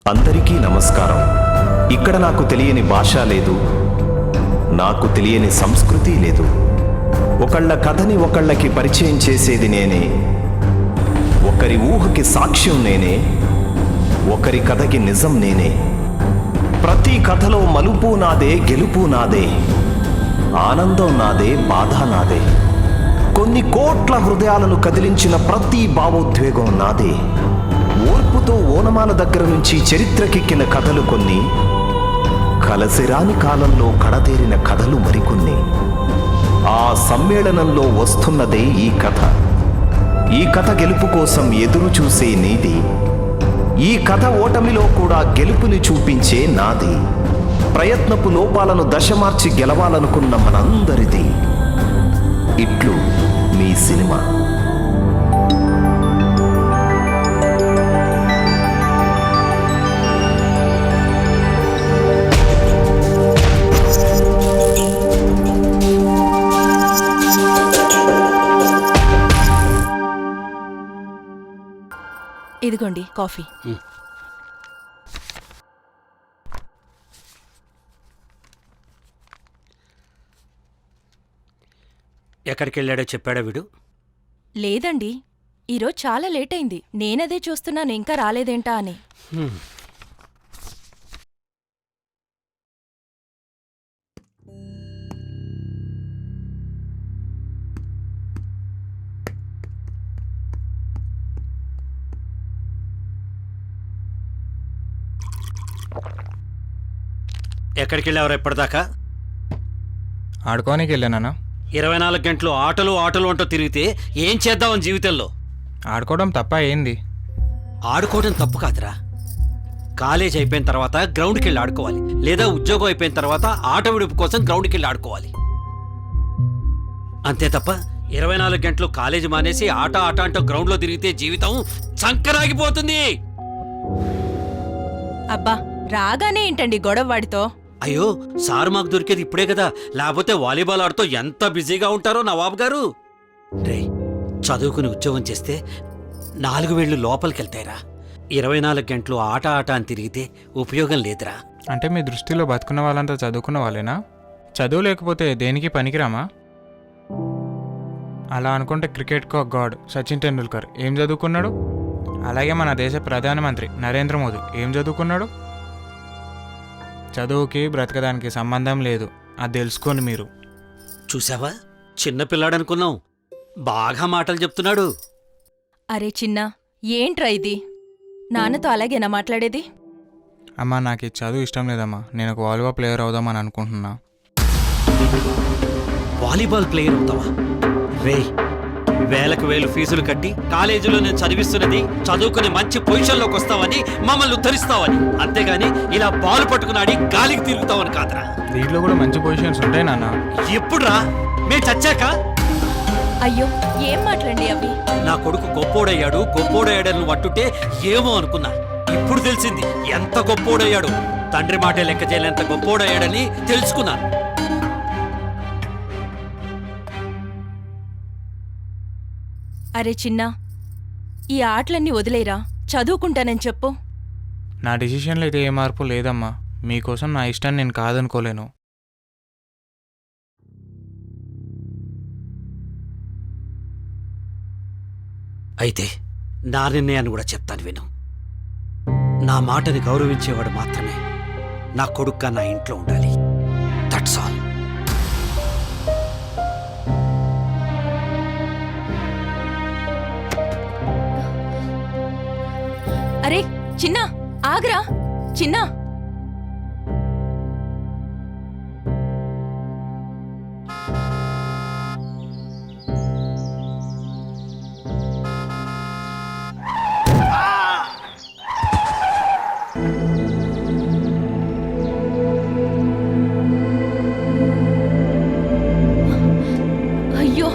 అందరికీ నమస్కారం. ఇక్కడ నాకు తెలియని భాష లేదు, నాకు తెలియని సంస్కృతి లేదు. ఒకళ్ళ కథని ఒకళ్ళకి పరిచయం చేసేది నేనే, ఒకరి ఊహకి సాక్ష్యం నేనే, ఒకరి కథకి నిజం నేనే. ప్రతి కథలో మలుపు నాదే, గెలుపు నాదే, ఆనందం నాదే, బాధ నాదే. కొన్ని కోట్ల హృదయాలను కదిలించిన ప్రతి భావోద్వేగం నాదే. ఓర్పుతో ఓనమాల దగ్గర నుంచి చరిత్రకెక్కిన కథలు కొన్ని, కలసిరాని కాలంలో కడతేరిన కథలు మరికొన్ని. ఆ సమ్మేళనంలో వస్తున్నదే ఈ కథ. ఈ కథ గెలుపు కోసం ఎదురు చూసే నీది, ఈ కథ ఓటమిలో కూడా గెలుపుని చూపించే నాది. ప్రయత్నపు లోపాలను దశమార్చి గెలవాలనుకున్న మనందరిది. ఇట్లు మీ సినిమా. ఇదిగోండి కాఫీ. ఎక్కడికి వెళ్ళాడో చెప్పాడా వీడు? లేదండి, ఈరోజు చాలా లేట్ అయింది. నేనదే చూస్తున్నాను, ఇంకా రాలేదేంటా అని. ఎక్కడికి వెళ్ళావు ఎప్పటిదాకా? ఆడుకోనికి వెళ్ళానా? 24 గంటలు ఆటలు ఆటలు అంటూ తిరిగితే ఏం చేద్దామని జీవితంలో? ఆడుకోవడం తప్ప ఏంది? ఆడుకోవడం తప్పు కాదురా. కాలేజ్ అయిపోయిన తర్వాత గ్రౌండ్కి వెళ్ళి ఆడుకోవాలి, లేదా ఉద్యోగం అయిపోయిన తర్వాత ఆట విడుపు కోసం గ్రౌండ్కి వెళ్ళి ఆడుకోవాలి. అంతే తప్ప 24 గంటలు కాలేజ్ మానేసి ఆట ఆట అంటూ గ్రౌండ్లో తిరిగితే జీవితం చంకరాగిపోతుంది. అబ్బా, రాగానే ఏంటండి గొడవ వాడితో? అయ్యో, సార్ మాకు దొరికేది ఇప్పుడే కదా, లేకపోతే వాలీబాల్ ఆడుతూ ఎంత బిజీగా ఉంటారో నవాబు గారు. రే, చదువుకుని ఉద్యోగం చేస్తే 4 వేళ్లు లోపలికెళ్తాయిరా. 24 గంటలు ఆట ఆట అని తిరిగితే ఉపయోగం లేదురా. అంటే మీ దృష్టిలో బతుకున్న వాళ్ళంతా చదువుకున్న వాళ్ళేనా? చదువు లేకపోతే దేనికి పనికిరామా? అలా అనుకుంటే క్రికెట్కు ఒక గాడ్ సచిన్ టెండూల్కర్ ఏం చదువుకున్నాడు? అలాగే మన దేశ ప్రధానమంత్రి నరేంద్ర మోదీ ఏం చదువుకున్నాడు? చదువుకి బ్రతకడానికి సంబంధం లేదు, అది తెలుసుకోండి మీరు. చూసావా, చిన్నపిల్లాడనుకున్నాం, బాగా మాటలు చెప్తున్నాడు. అరే చిన్నా, ఏంట్రా ఇది? నాన్నతో అలాగేనా మాట్లాడేది? అమ్మా, నాకు ఈ చదువు ఇష్టం లేదమ్మా. నేను ఒక వాలీబాల్ ప్లేయర్ అవుదామని అనుకుంటున్నా. వాలీబాల్ ప్లేయర్ అవుతావా? రే, వేలకు వేలు ఫీజులు కట్టి కాలేజీలో నేను చదివిస్తున్నది చదువుకుని మంచి పొజిషన్లోకి వస్తావని, మమ్మల్ని ఉద్ధరిస్తావని, అంతేగాని ఇలా బాల్ పట్టుకున్నాడి గాలికి తిరుగుతావని కాదురా. దీంట్లో కూడా మంచి పొజిషన్స్ ఉంటాయి నాన్న. ఎప్పుడురా? మేము చచ్చాక? అయ్యో, ఏం మాట్లాడి అవి? నా కొడుకు గొప్పోడయ్యాడని వట్టుంటే ఏమో అనుకున్నా. ఇప్పుడు తెలిసింది ఎంత గొప్పోడయ్యాడు. తండ్రి మాటే లెక్క చేయలేంత గొప్పోడయ్యాడని తెలుసుకున్నాను. అరే చిన్నా, ఈ ఆటలన్నీ వదిలేరా, చదువుకుంటానని చెప్పు. నా డిసిషన్లో అయితే ఏ మార్పు లేదమ్మా. మీకోసం నా ఇష్టాన్ని నేను కాదనుకోలేను. అయితే నా నిర్ణయాన్ని కూడా చెప్తాను విను. నా మాటని గౌరవించేవాడు మాత్రమే నా కొడుగ్గా నా ఇంట్లో ఉండాలి. That's all. అరే చిన్నా, ఆగ్రా చిన్నా. అయ్యో,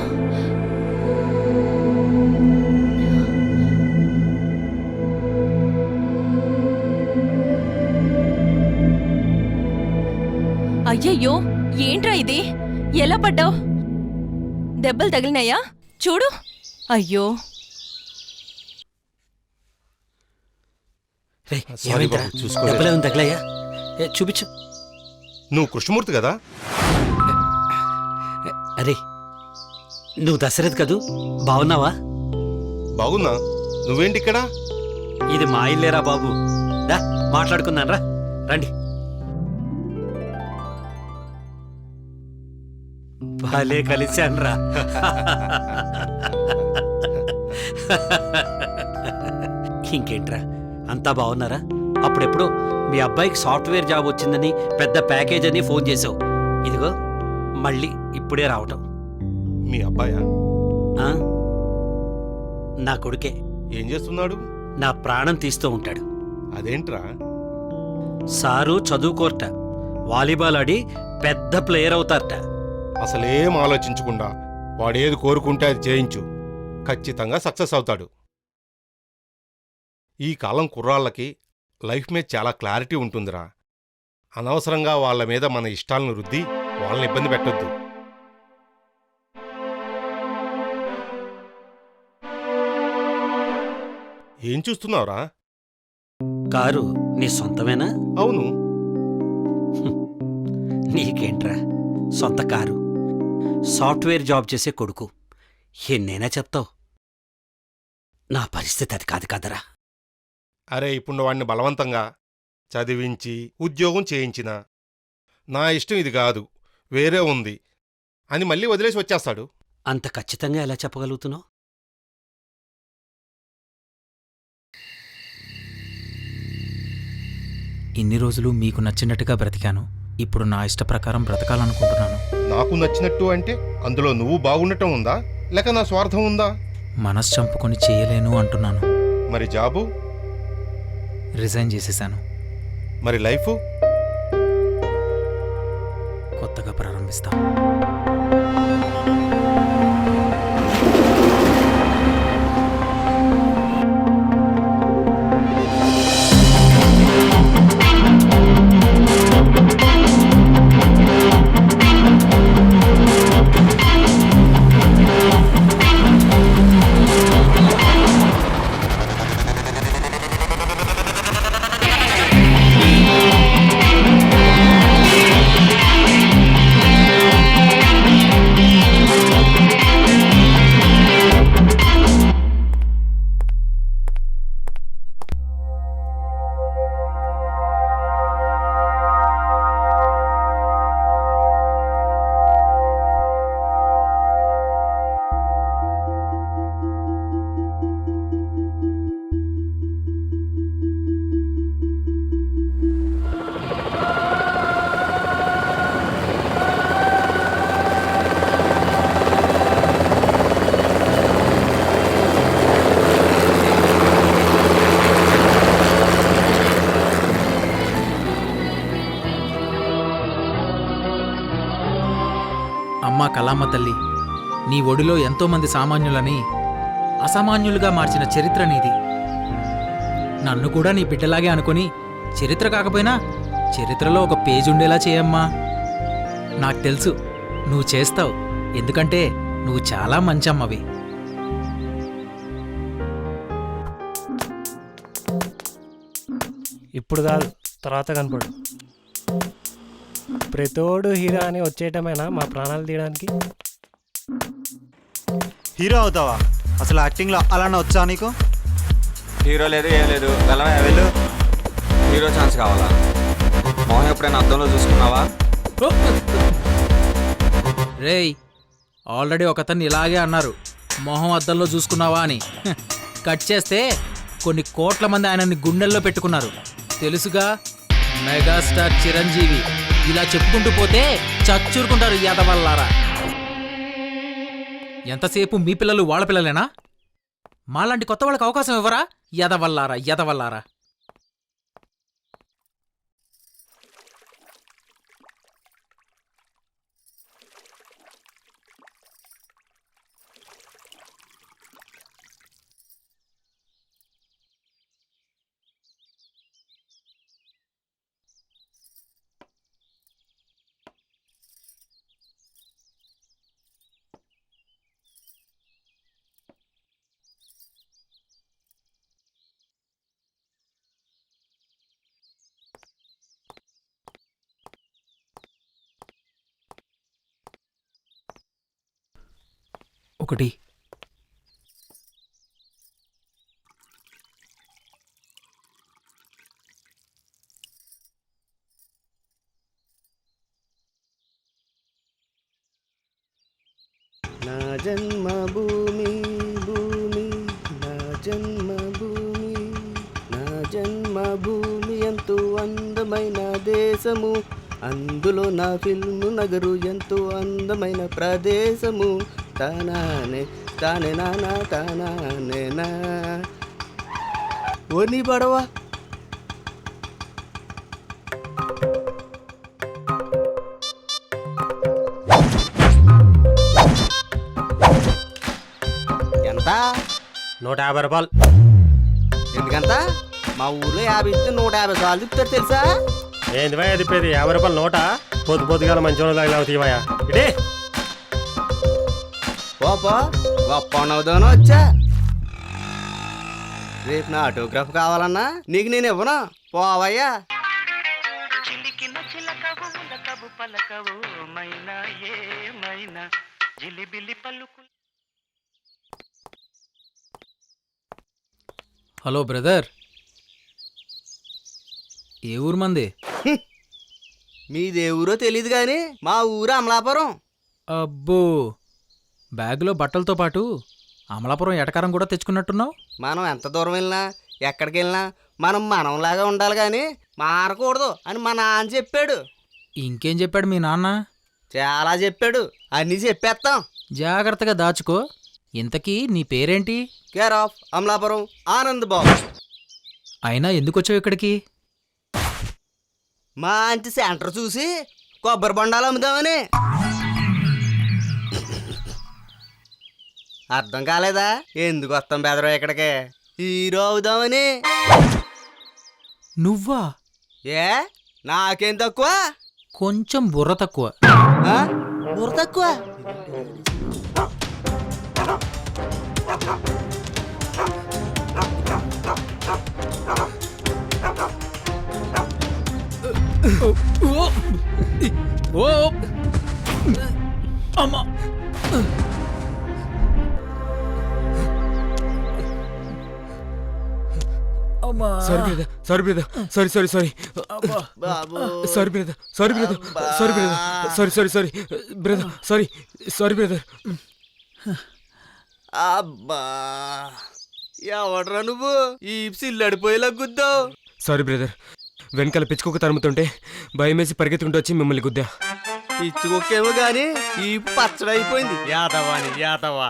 అయ్యయ్యో, ఏంట్రా ఇది? ఎలా పడ్డావు? దెబ్బలు తగిలినాయా? చూడు. అయ్యో, రే సారీ ఏమైందిరా? బాబు, చూసుకోలేదు. దెబ్బలేమని తగిలాయా? చూపించు. నువ్వు కృష్ణమూర్తి కదా? అరే నువ్వు దశరథ్ కదూ, బాగున్నావా? బాగున్నా. నువ్వేంటి ఇక్కడ? ఇది మా ఇల్లేరా బాబు. దా మాట్లాడుకుందాం రా, రండి. భలే కలిశాన్రా. ఇంకేంట్రా, అంతా బాగున్నారా? అప్పుడెప్పుడు మీ అబ్బాయికి సాఫ్ట్వేర్ జాబ్ వచ్చిందని పెద్ద ప్యాకేజ్ అని ఫోన్ చేసావు. ఇదిగో మళ్ళీ ఇప్పుడే రావటం. మీ అబ్బాయా? ఆ? నా కొడుకే. ఏం చేస్తున్నాడు? నా ప్రాణం తీస్తూ ఉంటాడు. అదేంట్రా? సారు చదువుకోరట, వాలీబాల్ ఆడి పెద్ద ప్లేయర్ అవుతారట. అసలేం ఆలోచించకుండా వాడేది కోరుకుంటే అది చేయించు, ఖచ్చితంగా సక్సెస్ అవుతాడు. ఈ కాలం కుర్రాళ్ళకి లైఫ్ మీద చాలా క్లారిటీ ఉంటుందిరా. అనవసరంగా వాళ్ళ మీద మన ఇష్టాలను రుద్ది వాళ్ళని ఇబ్బంది పెట్టొద్దు. ఏం చూస్తున్నావురా? కారు నీ సొంతమేనా? అవును. నీకేంట్రా సొంత కారు, సాఫ్ట్వేర్ జాబ్ చేసే కొడుకు, ఎన్నైనా చెప్తావు. నా పరిస్థితి అది కాదు కదరా. అరే, ఇప్పుడు వాడిని బలవంతంగా చదివించి ఉద్యోగం చేయించినా నా ఇష్టం ఇది కాదు, వేరే ఉంది అని మళ్ళీ వదిలేసి వచ్చేస్తాడు. అంత ఖచ్చితంగా ఎలా చెప్పగలుగుతున్నావు? ఇన్ని రోజులు మీకు నచ్చినట్టుగా బ్రతికాను. ఇప్పుడు నా ఇష్ట ప్రకారం బ్రతకాలనుకుంటున్నాను. నాకు నచ్చినట్టు అంటే అందులో నువ్వు బాగుండటం ఉందా, లేక నా స్వార్థం ఉందా? మనసు చంపుకొని చేయలేను అంటున్నాను. మరి జాబు? రిజైన్ చేసేశాను. మరి లైఫ్? కొత్తగా ప్రారంభిస్తా. అమ్మా కళామ్మ తల్లి, నీ ఒడిలో ఎంతోమంది సామాన్యులని అసామాన్యులుగా మార్చిన చరిత్ర నీది. నన్ను కూడా నీ బిడ్డలాగే అనుకొని చరిత్ర కాకపోయినా చరిత్రలో ఒక పేజ్ ఉండేలా చేయమ్మా. నాకు తెలుసు నువ్వు చేస్తావు, ఎందుకంటే నువ్వు చాలా మంచి అమ్మవి. ఇప్పుడు కాదు, తర్వాత కనపడు. ప్రతోడు హీరో అని వచ్చేయటమేనా మా ప్రాణాలు తీయడానికి? హీరో అవుతావా? అసలు యాక్టింగ్లో అలానే వచ్చా నీకు? హీరో లేదు, ఏం లేదు. వెళ్ళవా, వెళ్ళు. హీరో ఛాన్స్ కావాలా? మోహన్ ఎప్పుడైనా అద్దంలో చూసుకున్నావా? రేయ్, ఆల్రెడీ ఒకతన్ని ఇలాగే అన్నారు, మొహం అద్దంలో చూసుకున్నావా అని. కట్ చేస్తే కొన్ని కోట్ల మంది ఆయనని గుండెల్లో పెట్టుకున్నారు, తెలుసుగా. మెగాస్టార్ చిరంజీవి. ఇలా చెప్పుకుంటూ పోతే చచ్చూరుకుంటారు యాదవల్లారా. ఎంతసేపు మీ పిల్లలు వాళ్ళ పిల్లలేనా? మాలాంటి కొత్త వాళ్ళకి అవకాశం ఇవ్వరా? యదవల్లారా యదవల్లారా. ఒకటి. నా జన్మభూమి భూమి నా జన్మభూమి నా జన్మభూమి ఎంతో అందమైన దేశము, అందులో నా ఫిల్ము నగరు ఎంతో అందమైన ప్రదేశము. తానానే తానే నానా తానానే నా ఓని పడవా. ఎంత? 150 రూపాయలు. ఎందుకంత? మా ఊర్లో 50 ఇస్తే 150 సార్లు తిప్పుతారు తెలుసా? ఏంది భయ తిప్పేది? 50 రూపాయలు నోట పొద్దు పొద్దుగాల మంచి లాగా తీవయా ఇదే. పోపో గొప్ప ఉన్నవుదోనో వచ్చా. రేపు నా ఆటోగ్రాఫ్ కావాలన్నా నీకు నేను ఇవ్వను, పోవయ్యా. హలో బ్రదర్, ఏ ఊరు మంది? మీదేవురో తెలీదు కానీ మా ఊరు అమలాపురం. అబ్బో, బ్యాగులో బట్టలతో పాటు అమలాపురం ఎటకారం కూడా తెచ్చుకున్నట్టున్నావు. మనం ఎంత దూరం వెళ్ళినా ఎక్కడికి వెళ్ళినా మనం మనంలాగా ఉండాలి కానీ మారకూడదు అని మా నాన్న చెప్పాడు. ఇంకేం చెప్పాడు మీ నాన్న? చాలా చెప్పాడు, అన్నీ చెప్పేస్తాం. జాగ్రత్తగా దాచుకో. ఇంతకీ నీ పేరేంటి? Care of Amalapuram Anand Babu. అయినా ఎందుకు వచ్చావు ఇక్కడికి? మంచి సెంటర్ చూసి కొబ్బరి బొండాలు అమ్ముదామని. అర్థం కాలేదా? ఎందుకు వస్తాం బెదరు ఇక్కడికి? హీరో అవుదామని. నువ్వా? ఏ నాకేం తక్కువ? కొంచెం బుర్ర తక్కువ. ఆ? బుర్ర తక్కువ? ఓ అమ్మా, sorry brother, sorry brother, sorry sorry sorry బాబు sorry brother, sorry brother, sorry brother, sorry sorry sorry brother, sorry sorry brother. అబ్బా, ఎవడ్రా నువ్వు? ఈ సిల్లడిపోయేలా గుద్దావు. సారీ బ్రదర్, వెనకాల పిచ్చుకోక తరుముతుంటే భయం వేసి పరిగెత్తుకుంటూ వచ్చి మిమ్మల్ని గుద్దా. పిచ్చుకోకేమో గాని ఈ పచ్చడైపోయింది. యాదవాని యాదవా.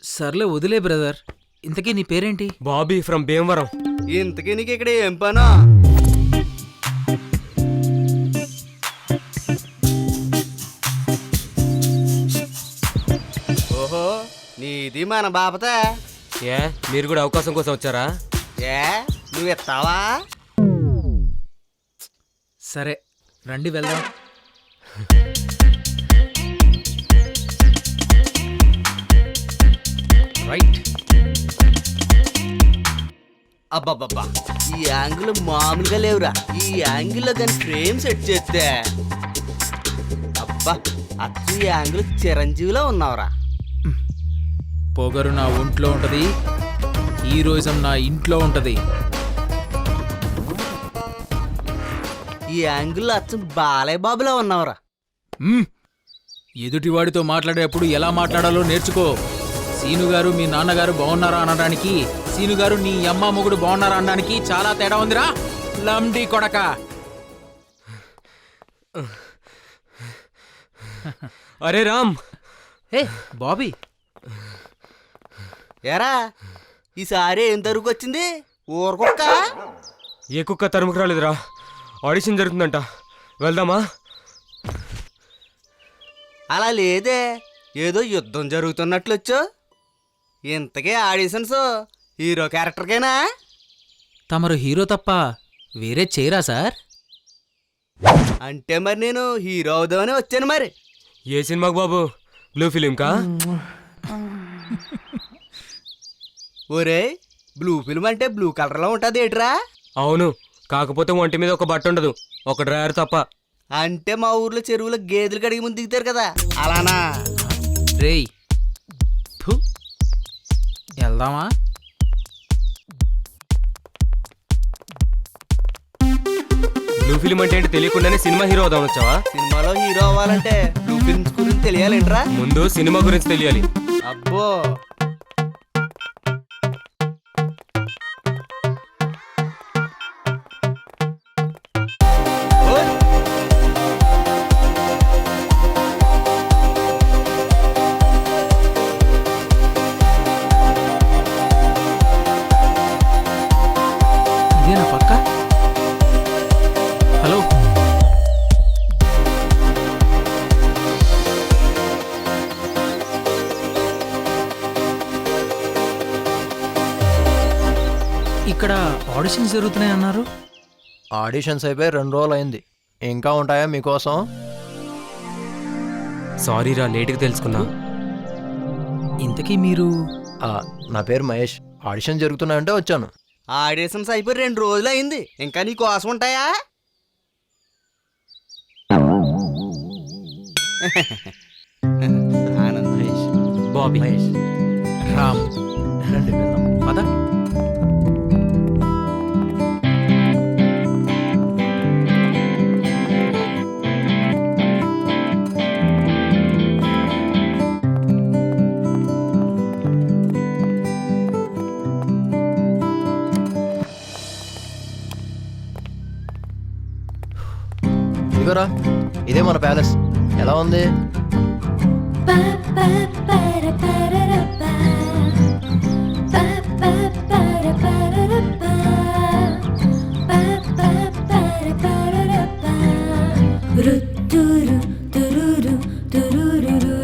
సర్లే వదిలే బ్రదర్. ఇంతకీ నీ పేరేంటి? బాబీ ఫ్రమ్ భీమవరం. ఇంతకీ నీకు ఇక్కడ ఏం పనో? ఓహో, నీది మన బాపతే. ఏ మీరు కూడా అవకాశం కోసం వచ్చారా? ఏ నువ్వు ఎత్తావా? సరే రండి వెళ్దాం. రైట్. అబ్బాబ్బా, ఈ యాంగిల్ మామూలుగా లేవురా. ఈ యాంగిల్లో కానీ ఫ్రేమ్ సెట్ చేస్తే అబ్బా, అచ్చు ఈ యాంగిల్ చిరంజీవిలో ఉన్నావురా. పొగరు నా ఒంట్లో ఉంటది, హీరోయిజం నా ఇంట్లో ఉంటది. ఈ యాంగిల్లో అచ్చం బాలయ్య బాబులో ఉన్నావురా. ఎదుటివాడితో మాట్లాడేటప్పుడు ఎలా మాట్లాడాలో నేర్చుకో. సీనుగారు మీ నాన్నగారు బాగున్నారా అనడానికి, సీనుగారు నీ అమ్మ మొగుడు బాగున్నారా అనడానికి చాలా తేడా ఉందిరా లండి కొడక. అరే రామ్. ఏ బాబీ, ఏరా ఈసారి ఏం తరుకొచ్చింది? ఊరకొక్క? ఏ కుక్క తరుముకు రాలేదురా. ఆడిషన్ జరుగుతుందంట, వెళ్దామా? అలా లేదే, ఏదో యుద్ధం జరుగుతున్నట్లొచ్చు. ఇంతకీ ఆడిషన్స్ హీరో క్యారెక్టర్కేనా? తమరు హీరో తప్ప వేరే చేయరా సార్? అంటే మరి నేను హీరో అవుదామని వచ్చాను మరి. ఏ సినిమాకు బాబు? బ్లూ ఫిలింకా? ఒరే, బ్లూ ఫిల్మ్ అంటే బ్లూ కలర్లో ఉంటుంది ఏట్రా? అవును, కాకపోతే ఒంటి మీద ఒక బట్ట ఉండదు, ఒక డ్రైవర్ తప్ప. అంటే మా ఊర్లో చెరువులో గేదెలు కడిగి ముందు దిగుతారు కదా, అలానా? రేయ్, థు. వెళ్దామా? బ్లూ ఫిల్మ్ అంటే ఏంటి తెలియకుండానే సినిమా హీరో అవుదాం వచ్చావా? సినిమాలో హీరో అవ్వాలంటే బ్లూ ఫిల్మ్స్ గురించి తెలియాలేంట్రా? ముందు సినిమా గురించి తెలియాలి. అబ్బో ఓయ్! ఇదేనా పక్క? హలో, ఇక్కడ ఆడిషన్స్ జరుగుతున్నాయి అన్నారు. ఆడిషన్స్ అయిపోయి 2 రోజులు అయింది. ఇంకా ఉంటాయా మీకోసం? సారీ రా, లేట్గా తెలుసుకున్నా. ఇంతకీ మీరు? నా పేరు మహేష్. ఆడిషన్ జరుగుతున్నాయంటే వచ్చాను. ఆడిషన్స్ అయిపోయి 2 రోజులు అయింది. ఇంకా నీ కోసం ఉంటాయా? ఆనంద్ మహేష్, బాబీ. మహేష్ రామ్. రండి వెళ్దాం. పద. ఇదిగోరా, ఇదే మన ప్యాలెస్. ఎలా ఉంది?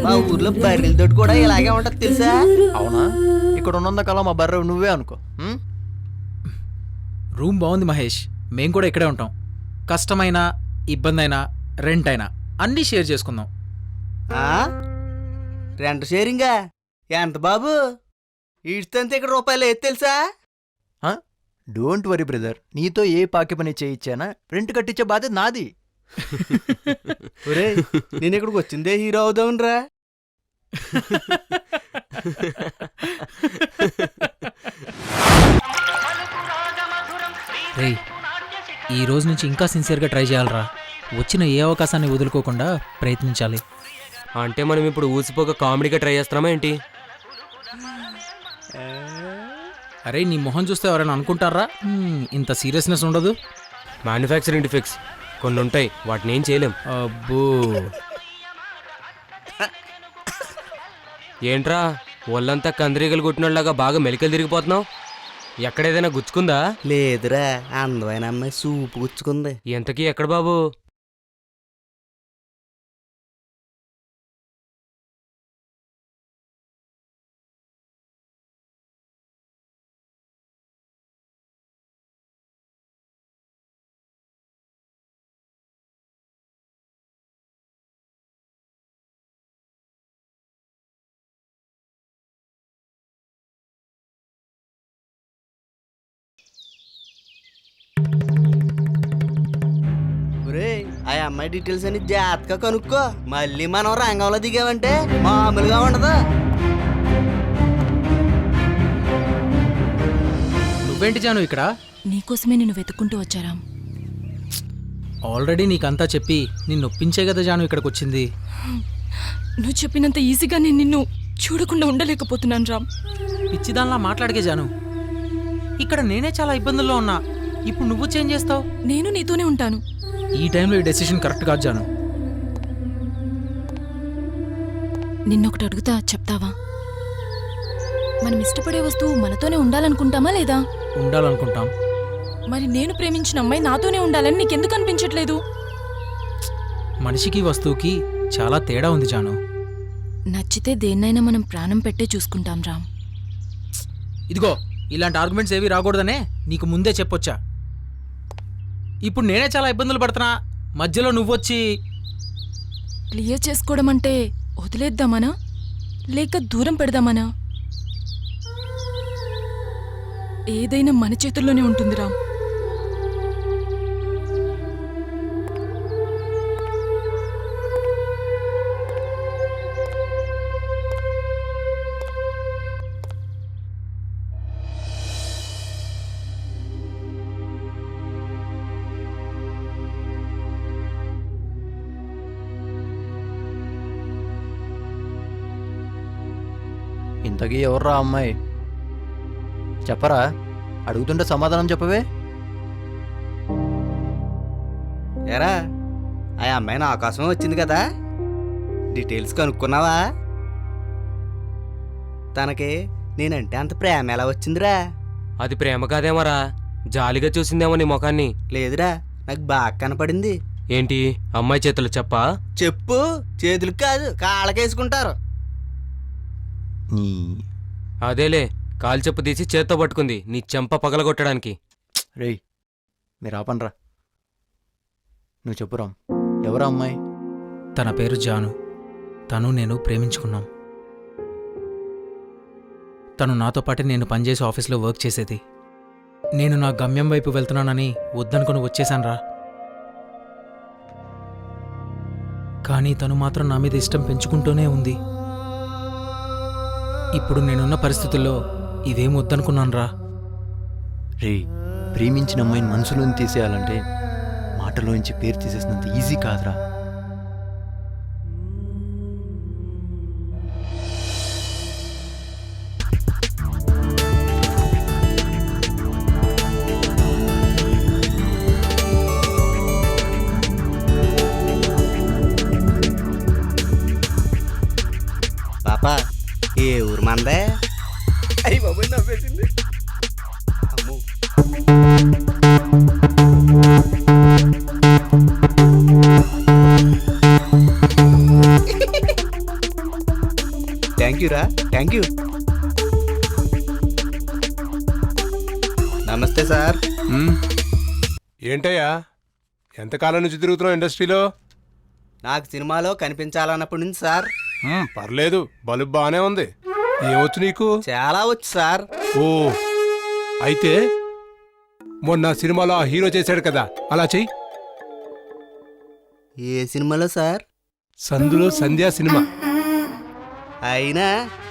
మా ఊర్లో బర్రెల తోటి కూడా ఇలాగే ఉంటది తెలుసా? అవునా? ఇక్కడ ఉన్నంత కాలం మా బర్రె నువ్వే అనుకో. రూమ్ బాగుంది మహేష్. మేం కూడా ఇక్కడే ఉంటాం. కష్టమైనా ఇబ్బంది అయినా రెంట్ అయినా అన్నీ షేర్ చేసుకుందాం. ఆ? రెంట్ షేరింగా? ఎంత బాబు? ఈడ్తంతే ఇక్కడ రూపాయలు ఏది తెలుసా? డోంట్ వరీ బ్రదర్, నీతో ఏ పాకి పని చేయించానా రెంట్ కట్టించే బాధ్యత నాది. ఒరేయ్, నేను ఇక్కడికి వచ్చిందే హీరో అవుదామనిరా. రేయ్, ఈ రోజు నుంచి ఇంకా సిన్సియర్గా ట్రై చేయాలరా. వచ్చిన ఏ అవకాశాన్ని వదులుకోకుండా ప్రయత్నించాలి. అంటే మనం ఇప్పుడు ఊసిపోక కామెడీగా ట్రై చేస్తున్నామా ఏంటి? అరే, నీ మొహం చూస్తే ఎవరైనా అనుకుంటారా ఇంత సీరియస్నెస్ ఉండదు? మ్యానుఫ్యాక్చరింగ్ డిఫెక్ట్స్ కొన్ని ఉంటాయి, వాటిని ఏం చేయలేం. అబ్బో, ఏంట్రా ఒళ్ళంతా కందిరీగలు కొట్టినోళ్ళగా బాగా మెలికలు తిరిగిపోతున్నావు? ఎక్కడేదైనా గుచ్చుకుందా? లేదురా, అందమైన అమ్మాయి సూపు గుచ్చుకుంది. ఎంతకీ ఎక్కడ బాబు? ఒరేయ్, ఆ అమ్మాయి డీటెయిల్స్ అన్ని జాగ్రత్తగా కనుక్కో. మళ్ళీ మనం రంగంలో దిగామంటే మామూలుగా ఉండదు. నువ్వేంటి జాను ఇక్కడ? నీకోసమే నిన్ను వెతుక్కుంటూ వచ్చారాం. ఆల్రెడీ నీకంతా చెప్పి నిన్ను ఒప్పించే కదా జాను ఇక్కడికి వచ్చింది. నువ్వు చెప్పినంత ఈజీగా నేను నిన్ను చూడకుండా ఉండలేకపోతున్నాను రామ్. పిచ్చిదానిలా మాట్లాడికే జాను. ఇక్కడ నేనే చాలా ఇబ్బందుల్లో ఉన్నా. ఇప్పుడు నువ్వు చేంజ్ చేస్తావు. నేను నీతోనే ఉంటాను. ఈ టైంలో ఈ డెసిషన్ కరెక్ట్ కాదు జాను. నిన్నొకటి అడుగుతా, చెప్తావా? మనం ఇష్టపడే వస్తువు మనతోనే ఉండాలనుకుంటామా లేదా? ఉండాలనుకుంటాం. మరి నేను ప్రేమించిన అమ్మాయి నాతోనే ఉండాలని నీకెందుకు అనిపించట్లేదు? మనిషికి వస్తువుకి చాలా తేడా ఉంది జాను. నచ్చితే దేన్నైనా మనం ప్రాణం పెట్టే చూసుకుంటాం రామ్. ఇదిగో, ఇలాంటి ఆర్గ్యుమెంట్స్ ఏవి రాకూడదనే నీకు ముందే చెప్పొచ్చా. ఇప్పుడు నేనే చాలా ఇబ్బందులు పడుతున్నా, మధ్యలో నువ్వొచ్చి క్లియర్ చేసుకోవడం అంటే వదిలేద్దామనా లేక దూరం పెడదామనా? ఏదైనా మన చేతుల్లోనే ఉంటుంది రామ్. ఇంతకీ ఎవర్రా అమ్మాయి? చెప్పరా, అడుగుతుంటే సమాధానం చెప్పవే. ఎరా, ఆ అమ్మాయి నా కోసమే వచ్చింది కదా, డీటెయిల్స్ కనుక్కున్నావా? తనకి నేనంటే అంత ప్రేమ ఎలా వచ్చిందిరా? అది ప్రేమ కాదేమరా, జాలిగా చూసిందేమో నీ ముఖాన్ని. లేదురా, నాకు బాగా కనపడింది. ఏంటి అమ్మాయి చేతులు చెప్పా? చెప్పు, చేతులకు కాదు కాళ్ళకేసుకుంటారు. అదేలే, కాలు చెప్పు తీసి చేత్తో పట్టుకుంది నీ చెంప పగలగొట్టడానికి. రేయ్, మీరు ఆపనరా. నువ్వు చెప్పు రామ్, ఎవరా అమ్మాయి? తన పేరు జాను. తను నేను ప్రేమించుకున్నాం. తను నాతో పాటే నేను పనిచేసే ఆఫీస్లో వర్క్ చేసేది. నేను నా గమ్యం వైపు వెళ్తున్నానని వద్దనుకుని వచ్చేశాన్రా. కానీ తను మాత్రం నా మీద ఇష్టం పెంచుకుంటూనే ఉంది. ఇప్పుడు నేనున్న పరిస్థితుల్లో ఇదేం వద్దనుకున్నాన్రా. రే, ప్రేమించిన అమ్మాయిని మనసులోని తీసేయాలంటే మాటలోంచి పేరు తీసేసినంత ఈజీ కాదురా. పాపా, ఏ ఊరు మందే? అయ్యి బాబు, నవ్వేసింది. అమ్మో. థ్యాంక్ యూ రా, థ్యాంక్ యూ. నమస్తే సార్. ఏంటయ్యా, ఎంతకాలం నుంచి తిరుగుతున్నావు ఇండస్ట్రీలో? నాకు సినిమాలో కనిపించాలన్నప్పటి నుంచి సార్. పర్లేదు, బలుబు బాగానే ఉంది. ఏమొచ్చు నీకు? చాలా వచ్చు సార్. ఓ, అయితే మొన్న సినిమాలో ఆ హీరో చేశాడు కదా, అలా చెయ్యి. ఏ సినిమాలో సార్? సందులో సంధ్యా సినిమా. అయినా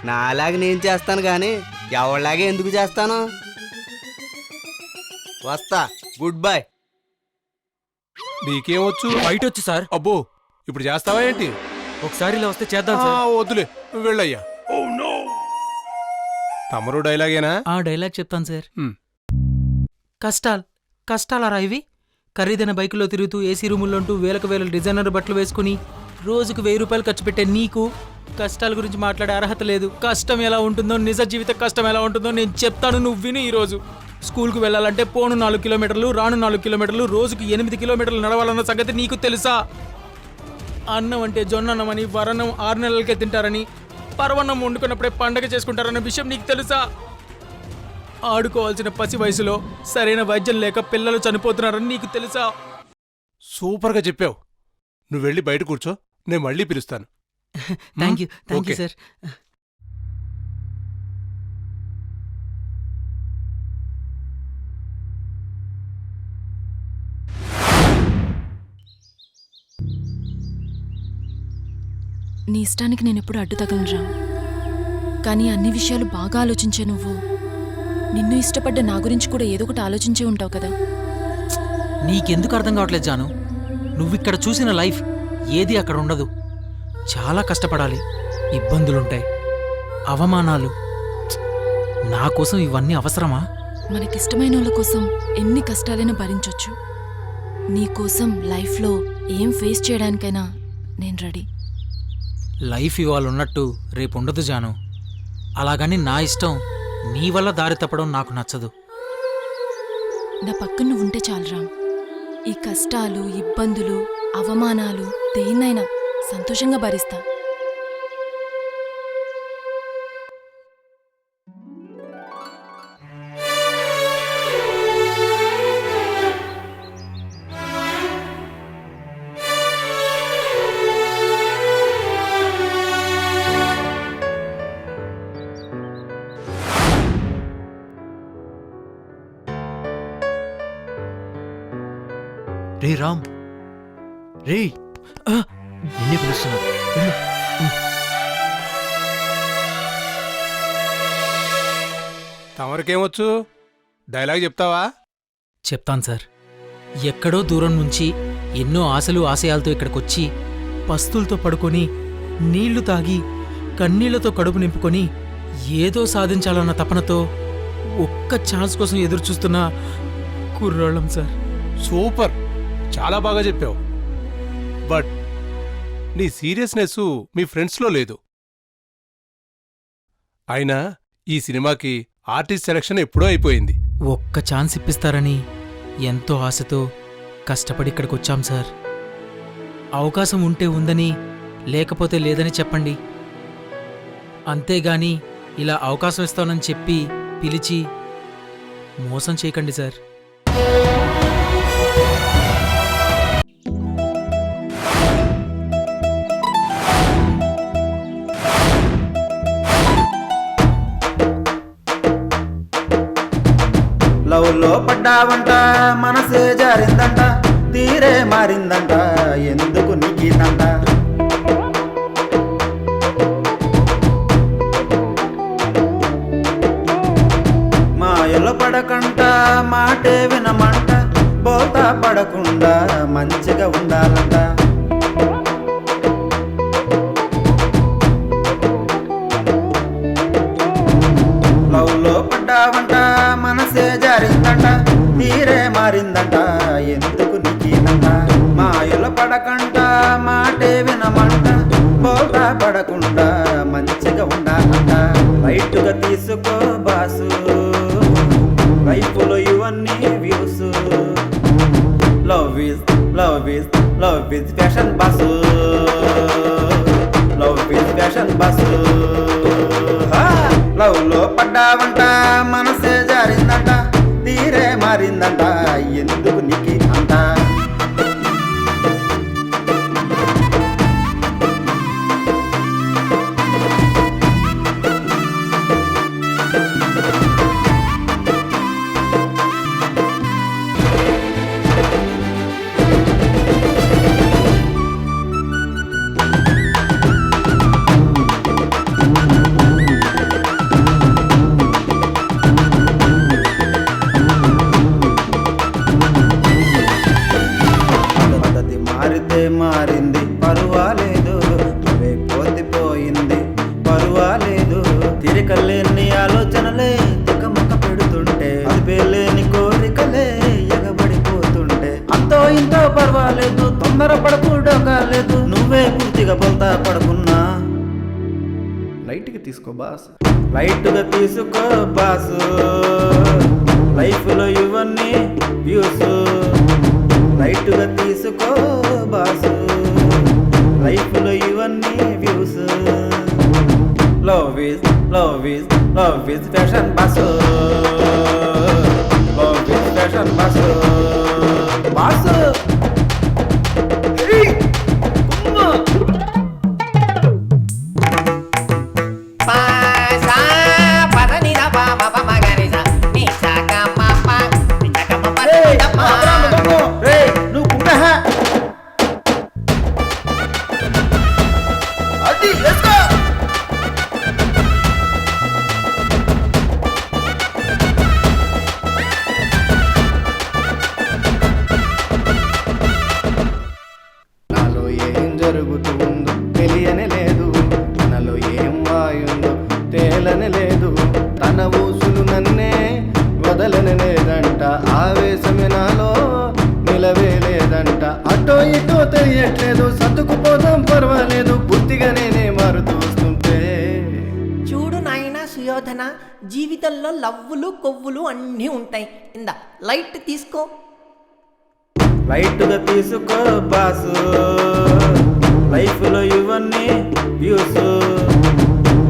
నాలాగా నేను చేస్తాను కానీ ఎవరిలాగే ఎందుకు చేస్తాను? వస్తా, గుడ్ బై. నీకేమొచ్చు? బయట వచ్చు సార్. అబ్బో, ఇప్పుడు చేస్తావా ఏంటి? ఒకసారి ఇలా వస్తే చేద్దాం సార్. వద్దులే, నువ్వు వెళ్ళయ్యా. తమరు డైలాగేనా? ఆ డైలాగ్ చెప్తాను సార్. హ్మ్. కష్టాలరా ఇవి? ఖరీదైన బైకులో తిరుగుతూ ఏసీ రూముల్లోంటూ వేలకు వేల డిజైనర్ బట్టలు వేసుకుని రోజుకు 1000 రూపాయలు ఖర్చు పెట్టే నీకు కష్టాల గురించి మాట్లాడే అర్హత లేదు. కష్టం ఎలా ఉంటుందో, నిజ జీవిత కష్టం ఎలా ఉంటుందో నేను చెప్తాను, నువ్వు విని. ఈరోజు స్కూల్కు వెళ్ళాలంటే పోను 4 కిలోమీటర్లు, రాను 4 కిలోమీటర్లు, రోజుకు 8 కిలోమీటర్లు నడవాలన్న సంగతి నీకు తెలుసా? అన్నం అంటే జొన్నన్నమని, వరన్నం 6 నెలలకే తింటారని, పరవన్నం వండుకున్నప్పుడే పండగ చేసుకుంటారన్న విషయం నీకు తెలుసా? ఆడుకోవాల్సిన పసి వయసులో సరైన వైద్యం లేక పిల్లలు చనిపోతున్నారని నీకు తెలుసా? సూపర్గా చెప్పావు. నువ్వు వెళ్ళి బయట కూర్చో, నేను మళ్ళీ పిలుస్తాను. Thank you okay. సార్. నీ ఇష్టానికి నేనెప్పుడు అడ్డు తగలనురా. కానీ అన్ని విషయాలు బాగా ఆలోచించే నువ్వు నిన్ను ఇష్టపడ్డ నా గురించి కూడా ఏదో ఒకటి ఆలోచించే ఉంటావు కదా. నీకెందుకు అర్థం కావట్లేదు జాను? నువ్విక్కడ చూసిన లైఫ్ ఏది అక్కడ ఉండదు. చాలా కష్టపడాలి, ఇబ్బందులుంటాయి, అవమానాలు. నా కోసం ఇవన్నీ అవసరమా? మనకిష్టమైన వాళ్ళ కోసం ఎన్ని కష్టాలైనా భరించొచ్చు. నీ కోసం లైఫ్లో ఏం ఫేస్ చేయడానికైనా నేను రెడీ. లైఫ్ ఇవాళ ఉన్నట్టు రేపు ఉండదు జాను. అలాగని నా ఇష్టం నీ వల్ల దారి తప్పడం నాకు నచ్చదు. నా పక్కన నువ్వు ఉంటే చాలు రామ్. ఈ కష్టాలు, ఇబ్బందులు, అవమానాలు దేన్నైనా సంతోషంగా భరిస్తా. రే రామ్, రే, నిన్నే పిలుస్తున్నారు. వెళ్ళు. తమరికేమొచ్చు? డైలాగ్ చెప్తావా? చెప్తాను సార్. ఎక్కడో దూరం నుంచి ఎన్నో ఆశలు ఆశయాలతో ఇక్కడికొచ్చి పస్తులతో పడుకొని నీళ్లు తాగి కన్నీళ్లతో కడుపు నింపుకొని ఏదో సాధించాలన్న తపనతో ఒక్క ఛాన్స్ కోసం ఎదురు చూస్తున్న కుర్రాళ్ళం సార్. సూపర్, చాలా బాగా చెప్పావు. బట్ నీ సీరియస్నెస్ మీ ఫ్రెండ్స్లో లేదు. అయినా ఈ సినిమాకి ఆర్టిస్ట్ సెలక్షన్ ఎప్పుడో అయిపోయింది. ఒక్క ఛాన్స్ ఇప్పిస్తారని ఎంతో ఆశతో కష్టపడి ఇక్కడికి వచ్చాం సార్. అవకాశం ఉంటే ఉందని, లేకపోతే లేదని చెప్పండి. అంతేగాని ఇలా అవకాశం ఇస్తానని చెప్పి పిలిచి మోసం చేయకండి సార్. లవ్లో పడ్డావంట, మనసే జారిందంట, తీరే మారిందంట, ఎందుకు నీకిదంట. మాయలో పడకంట, మాటే వినమంట, బోతా పడకుండా మంచిగా ఉండాలంట. లవ్లో పడ్డావంట, మనసే జారిందంట, తీరే మారిందంట, ఎందుకు నీకిదంట. మాయలో పడకంట, మాటే వినమంట, బోతా పడకుండా మంచిగా ఉండాలంట. బయటగా తీసుకో బాసు, లైఫ్లో ఇవన్నీ views. Love is love is love is fashion boss, love is fashion boss. లవ్లో పడ్డావంట, మనసే జారిందంట, తీరే మారిందంట, ఎందుకు నీకి అంట. పద్ధతి మారితే మారింది పర్వాలేదు, అవే పోతిపోయింది పర్వాలేదు. తిరగలేని ఆలోచనలే తికమక పెడుతుంటే, అదిపేలేని కోరికలే ఎగబడిపోతుంటే, అంతో ఇంతో పర్వాలేదు, తొందర పడకూడో కాలేదు. నువ్వే పూర్తిగా బొల్తా పడకున్నా లైట్గా తీసుకో బాస్, లైట్గా తీసుకో బాసు. లైఫ్లో ఇవన్నీ వ్యూస్, లైట్గా తీసుకో బాసు. లైఫ్లో ఇవన్నీ views. Love is love is love is fashion boss, love is fashion boss. Boss నువ్వు కుమ్మా అది let's go. నాలో ఏం జరుగుతుందో తెలియనే లేదు, మనలో ఏం వాయుందో తేలనే లేదు. తన ఊసులు నన్నే వదలనే లేదంట, ఆవేశమే నాలో నిలవే లేదంట. అటో ఇటో తెలియట్లేదు, సర్దుకుపోదాం పర్వాలేదు, పూర్తిగా నేనే మారుతూ వస్తుంటే. చూడు నాయనా సుయోధన, జీవితంలో లవ్వులు కొవ్వులు అన్నీ ఉంటాయి. ఇందా లైట్ తీసుకో. లైట్గా తీసుకో బాసు, లైఫ్లో ఇవన్నీ వ్యూస్.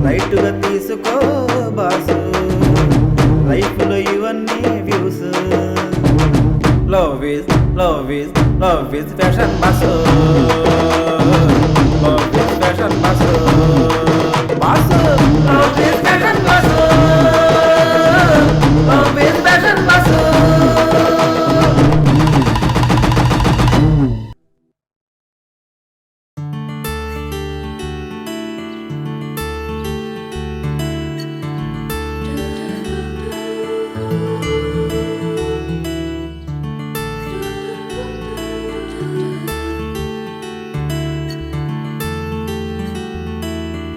లైట్గా తీసుకో బాసు, లైఫ్లో ఇవన్నీ views. Love is love is fashion boss, love is fashion boss. Boss love is fashion boss, love is fashion boss.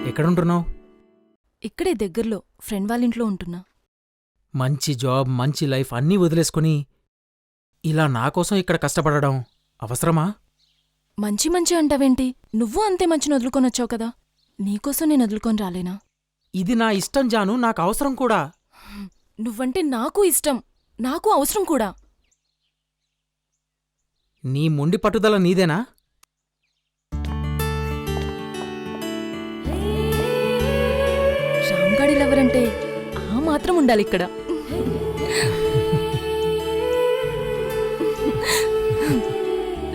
ఎక్కడుంటున్నావు? ఇక్కడే దగ్గరలో ఫ్రెండ్ వాళ్ళ ఇంట్లో ఉంటున్నా. మంచి జాబ్, మంచి లైఫ్ అన్నీ వదిలేసుకుని ఇలా నా కోసం ఇక్కడ కష్టపడడం అవసరమా? మంచి మంచి అంటావేంటి? నువ్వు అంతే మంచిని వదులుకొనొచ్చావు కదా. నీకోసం నేను వదులుకొని రాలేనా? ఇది నా ఇష్టం జాను, నాకు అవసరం కూడా. నువ్వంటే నాకు ఇష్టం, నాకు అవసరం కూడా. నీ మొండి పట్టుదల నీదేనా? రామ్గాడిలెవరంటే ఆ మాత్రం ఉండాలిక్కడ.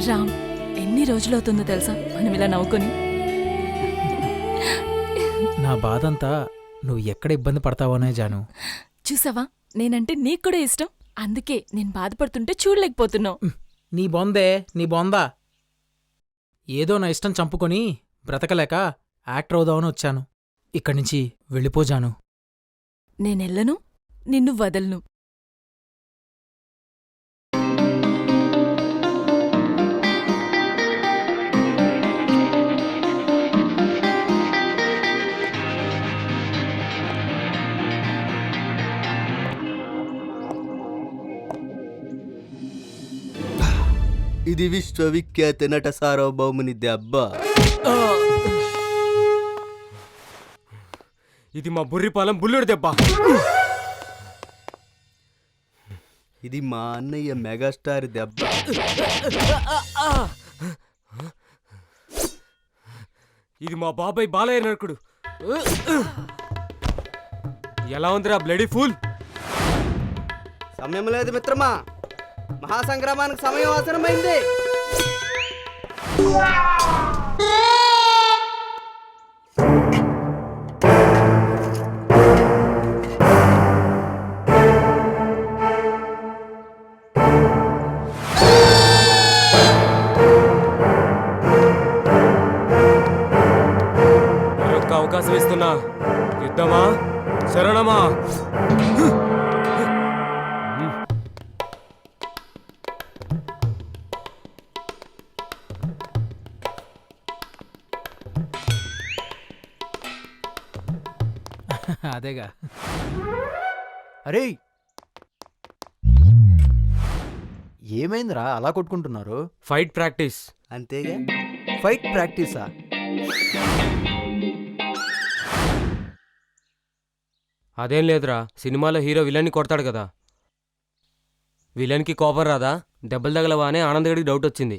రామ్, ఎన్ని రోజులవుతుందో తెలుసా మనం ఇలా నవ్వుకొని? నా బాధంతా నువ్వు ఎక్కడ ఇబ్బంది పడతావోనే జాను. చూసావా, నేనంటే నీకు కూడా ఇష్టం, అందుకే నేను బాధపడుతుంటే చూడలేకపోతున్నావు. నీ బొందే, నీ బొందా. ఏదో నా ఇష్టం చంపుకొని బ్రతకలేక యాక్టర్ అవుదామని వచ్చాను. ఇక్కడి నుంచి వెళ్ళిపోజాను. నేనెళ్ళను, నిన్ను వదలను. ఇది విశ్వవిఖ్యాత నట సార్వభౌముని దెబ్బ. ఇది మా బుర్రిపాలెం బుల్లుడి దెబ్బ. ఇది మా అన్నయ్య మెగాస్టార్ దెబ్బ. ఇది మా బాబాయ్ బాలయ్య నరకుడు. ఎలా ఉందిరా బ్లడీ ఫూల్? సమయం లేదు మిత్రమా, మహాసంగ్రామానికి సమయం అవసరమైంది. మరొక్క అవకాశం ఇస్తున్నా. యుద్ధమా, శరణమా? అదేగా. అరే, ఏమైందిరా అలా కొట్టుకుంటున్నారు? Fight practice. అంతేగా. ఫైట్ ప్రాక్టీసా? అదేం లేదురా, సినిమాలో హీరో విలన్ని కొడతాడు కదా, విలన్కి కోపం రాదా? దెబ్బలు తగలవా అని ఆనందగడికి డౌట్ వచ్చింది.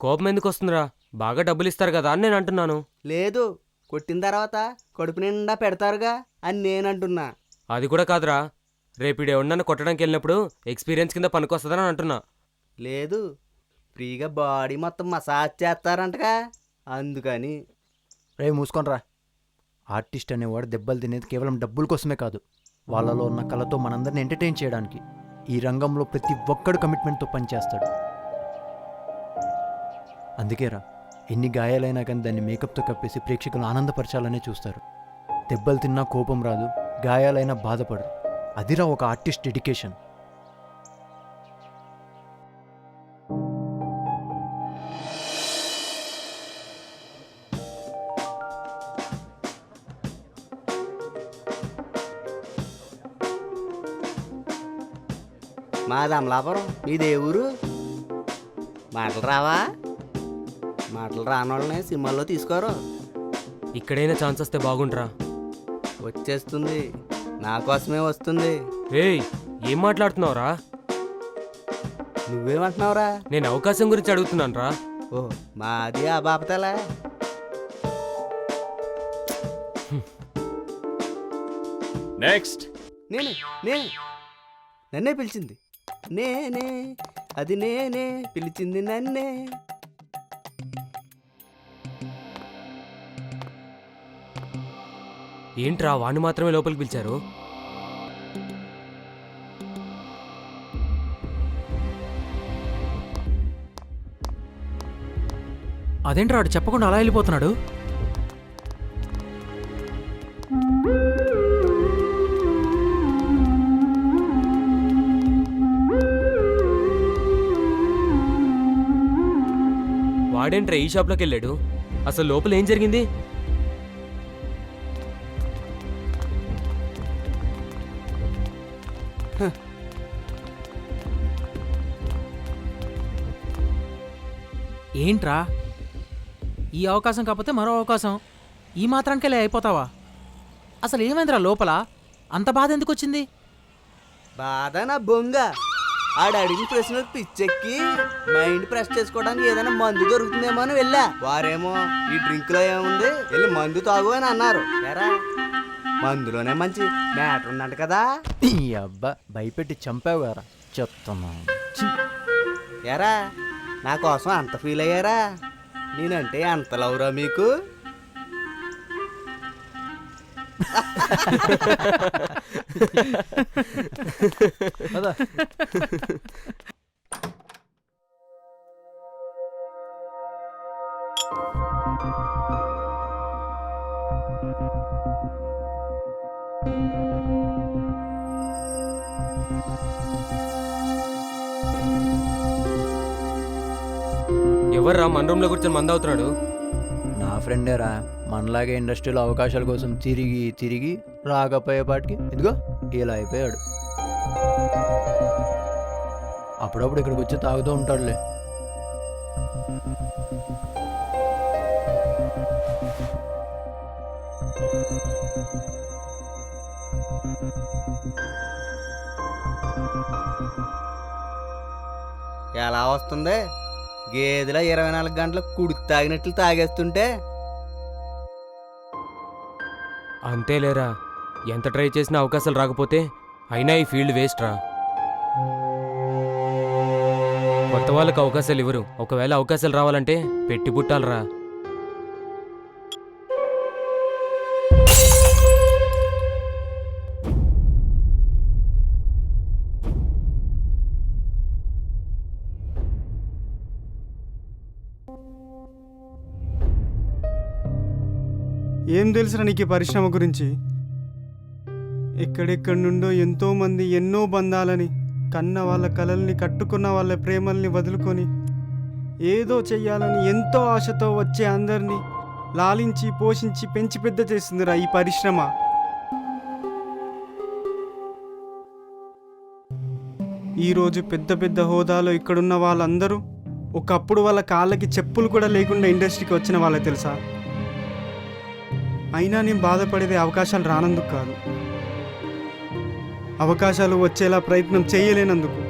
కోపం ఎందుకు వస్తుందిరా? బాగా డబ్బులు ఇస్తారు కదా అని నేను అంటున్నాను. లేదు, కొట్టిన తర్వాత కడుపు నిండా పెడతారుగా అని నేనంటున్నా. అది కూడా కాదురా, రేపు ఎవరినన్నా కొట్టడానికి వెళ్ళినప్పుడు ఎక్స్పీరియన్స్ కింద పనికొస్తుందని అంటున్నా. లేదు, ఫ్రీగా బాడీ మొత్తం మసాజ్ చేస్తారంటగా, అందుకని. రే మూసుకొనరా. ఆర్టిస్ట్ అనేవాడు దెబ్బలు తినేది కేవలం డబ్బుల కోసమే కాదు, వాళ్ళలో ఉన్న కళతో మనందరిని ఎంటర్టైన్ చేయడానికి. ఈ రంగంలో ప్రతి ఒక్కడు కమిట్మెంట్తో పనిచేస్తాడు. అందుకేరా, ఎన్ని గాయాలైనా కానీ దాన్ని మేకప్తో కప్పేసి ప్రేక్షకులు ఆనందపరచాలనే చూస్తారు. దెబ్బలు తిన్నా కోపం రాదు, గాయాలైనా బాధపడరు. అదిరా ఒక ఆర్టిస్ట్ డెడికేషన్. మాది అమలాపురం, మీదే ఊరు? మాటలు రావా? మాటలు రానోళ్ళని సినిమాల్లో తీసుకోరు. ఇక్కడైనా ఛాన్స్ వస్తే బాగుంట్రా. వచ్చేస్తుంది, నా కోసమే వస్తుంది. ఏయ్, ఏం మాట్లాడుతున్నావురా? నువ్వేమంటున్నావురా? నేను అవకాశం గురించి అడుగుతున్నాను రా. ఓ, మాది ఆ బాపతలా. నెక్స్ట్. నేను నన్నే పిలిచింది, నేనే, అది నేనే పిలిచింది నన్నే. ఏంట్రా వాణ్ణి మాత్రమే లోపలికి పిలిచారు? అదేంట్రా వాడు చెప్పకుండా అలా వెళ్ళిపోతున్నాడు? వాడేంట్రా ఈ షాప్లోకి వెళ్ళాడు? అసలు లోపల ఏం జరిగింది? ఏంట్రా, ఈ అవకాశం కాకపోతే మరో అవకాశం, ఈ మాత్రానికెళ్ళి అయిపోతావా? అసలు ఏమైందిరా లోపల? అంత బాధ ఎందుకు వచ్చింది? బాధ నా బొంగ. ఆడు అడిగిన ప్రశ్నలకు పిచ్చెక్కి మైండ్ ఫ్రెష్ చేసుకోవడానికి ఏదైనా మందు దొరుకుతుందేమో అని వెళ్ళా. వారేమో ఈ డ్రింక్ లో ఏముంది, వెళ్ళి మందు తాగు అని అన్నారు. ఎరా మందులోనే మంచి మ్యాటర్ ఉందంట కదా. ఈ అబ్బా భయపెట్టి చంపావు గారా చెప్తున్నా. ఎరా నా కోసం అంత ఫీల్ అయ్యారా? నేనంటే అంత లవ్రా మీకు? అదా ఎవర్రా మన రూమ్లో కూర్చొని మంద అవుతున్నాడు? నా ఫ్రెండేరా, మనలాగే ఇండస్ట్రీలో అవకాశాల కోసం తిరిగి తిరిగి రాకపోయేపాటికి ఇదిగో ఇలా అయిపోయాడు. అప్పుడప్పుడు ఇక్కడికి వచ్చి తాగుతూ ఉంటాడులే. ఎలా వస్తుంది? గేదెల 24 గంటలు కుడి తాగినట్లు తాగేస్తుంటే. అంతేలేరా, ఎంత ట్రై చేసినా అవకాశాలు రాకపోతే అయినా ఈ ఫీల్డ్ వేస్ట్ రా. కొత్త వాళ్ళకి అవకాశాలు ఇవ్వరు. ఒకవేళ అవకాశాలు రావాలంటే పెట్టి పుట్టాలరా. ఏం తెలుసురా నీకు ఈ పరిశ్రమ గురించి? ఎక్కడెక్కడి నుండో ఎంతోమంది ఎన్నో బంధాలని, కన్న వాళ్ళ కలల్ని, కట్టుకున్న వాళ్ళ ప్రేమల్ని వదులుకొని ఏదో చెయ్యాలని ఎంతో ఆశతో వచ్చే అందరినీ లాలించి పోషించి పెంచి పెద్ద చేస్తుందిరా ఈ పరిశ్రమ. ఈరోజు పెద్ద పెద్ద హోదాలో ఇక్కడున్న వాళ్ళందరూ ఒకప్పుడు వాళ్ళ కాళ్ళకి చెప్పులు కూడా లేకుండా ఇండస్ట్రీకి వచ్చిన వాళ్ళే తెలుసా? అయినా నేను బాధపడేది అవకాశాలు రానందుకు కాదు, అవకాశాలు వచ్చేలా ప్రయత్నం చేయలేనందుకు.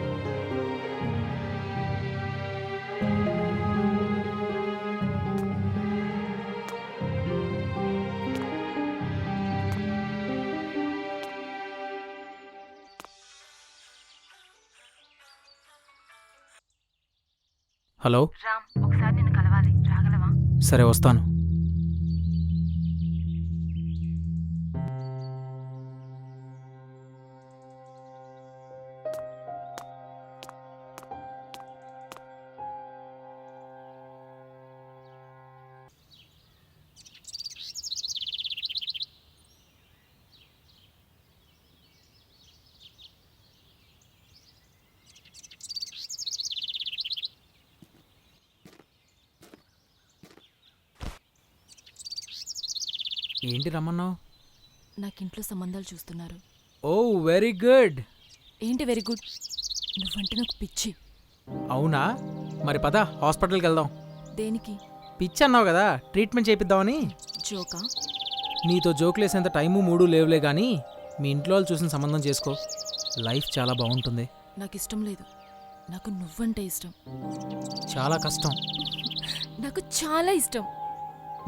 హలో, రామ్, ఒకసారి నిన్ను కలవాలి, రాగలవా? సరే వస్తాను. ఏంటి రమ్మన్నావు? నాకు ఇంట్లో సంబంధాలు చూస్తున్నారు. ఓ వెరీ గుడ్. ఏంటి వెరీ గుడ్? నువ్వంటే నాకు పిచ్చి. అవునా? మరి పద హాస్పిటల్కి వెళ్దాం. దేనికి? పిచ్చి అన్నావు కదా, ట్రీట్మెంట్ చేపిద్దామని. జోకా? నీతో జోకులేసేంత టైము మూడు లేవులే కానీ మీ ఇంట్లో వాళ్ళు చూసిన సంబంధం చేసుకో. లైఫ్ చాలా బాగుంటుంది. నాకు ఇష్టం లేదు. నాకు నువ్వంటే ఇష్టం. చాలా కష్టం. నాకు చాలా ఇష్టం.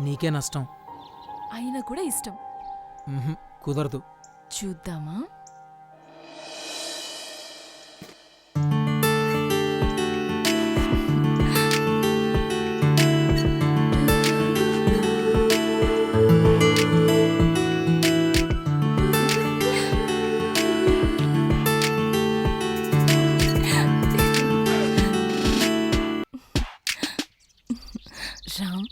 నీకే నష్టం. అయినా కూడా ఇష్టం. కుదరదు. చూద్దామా? రామ్,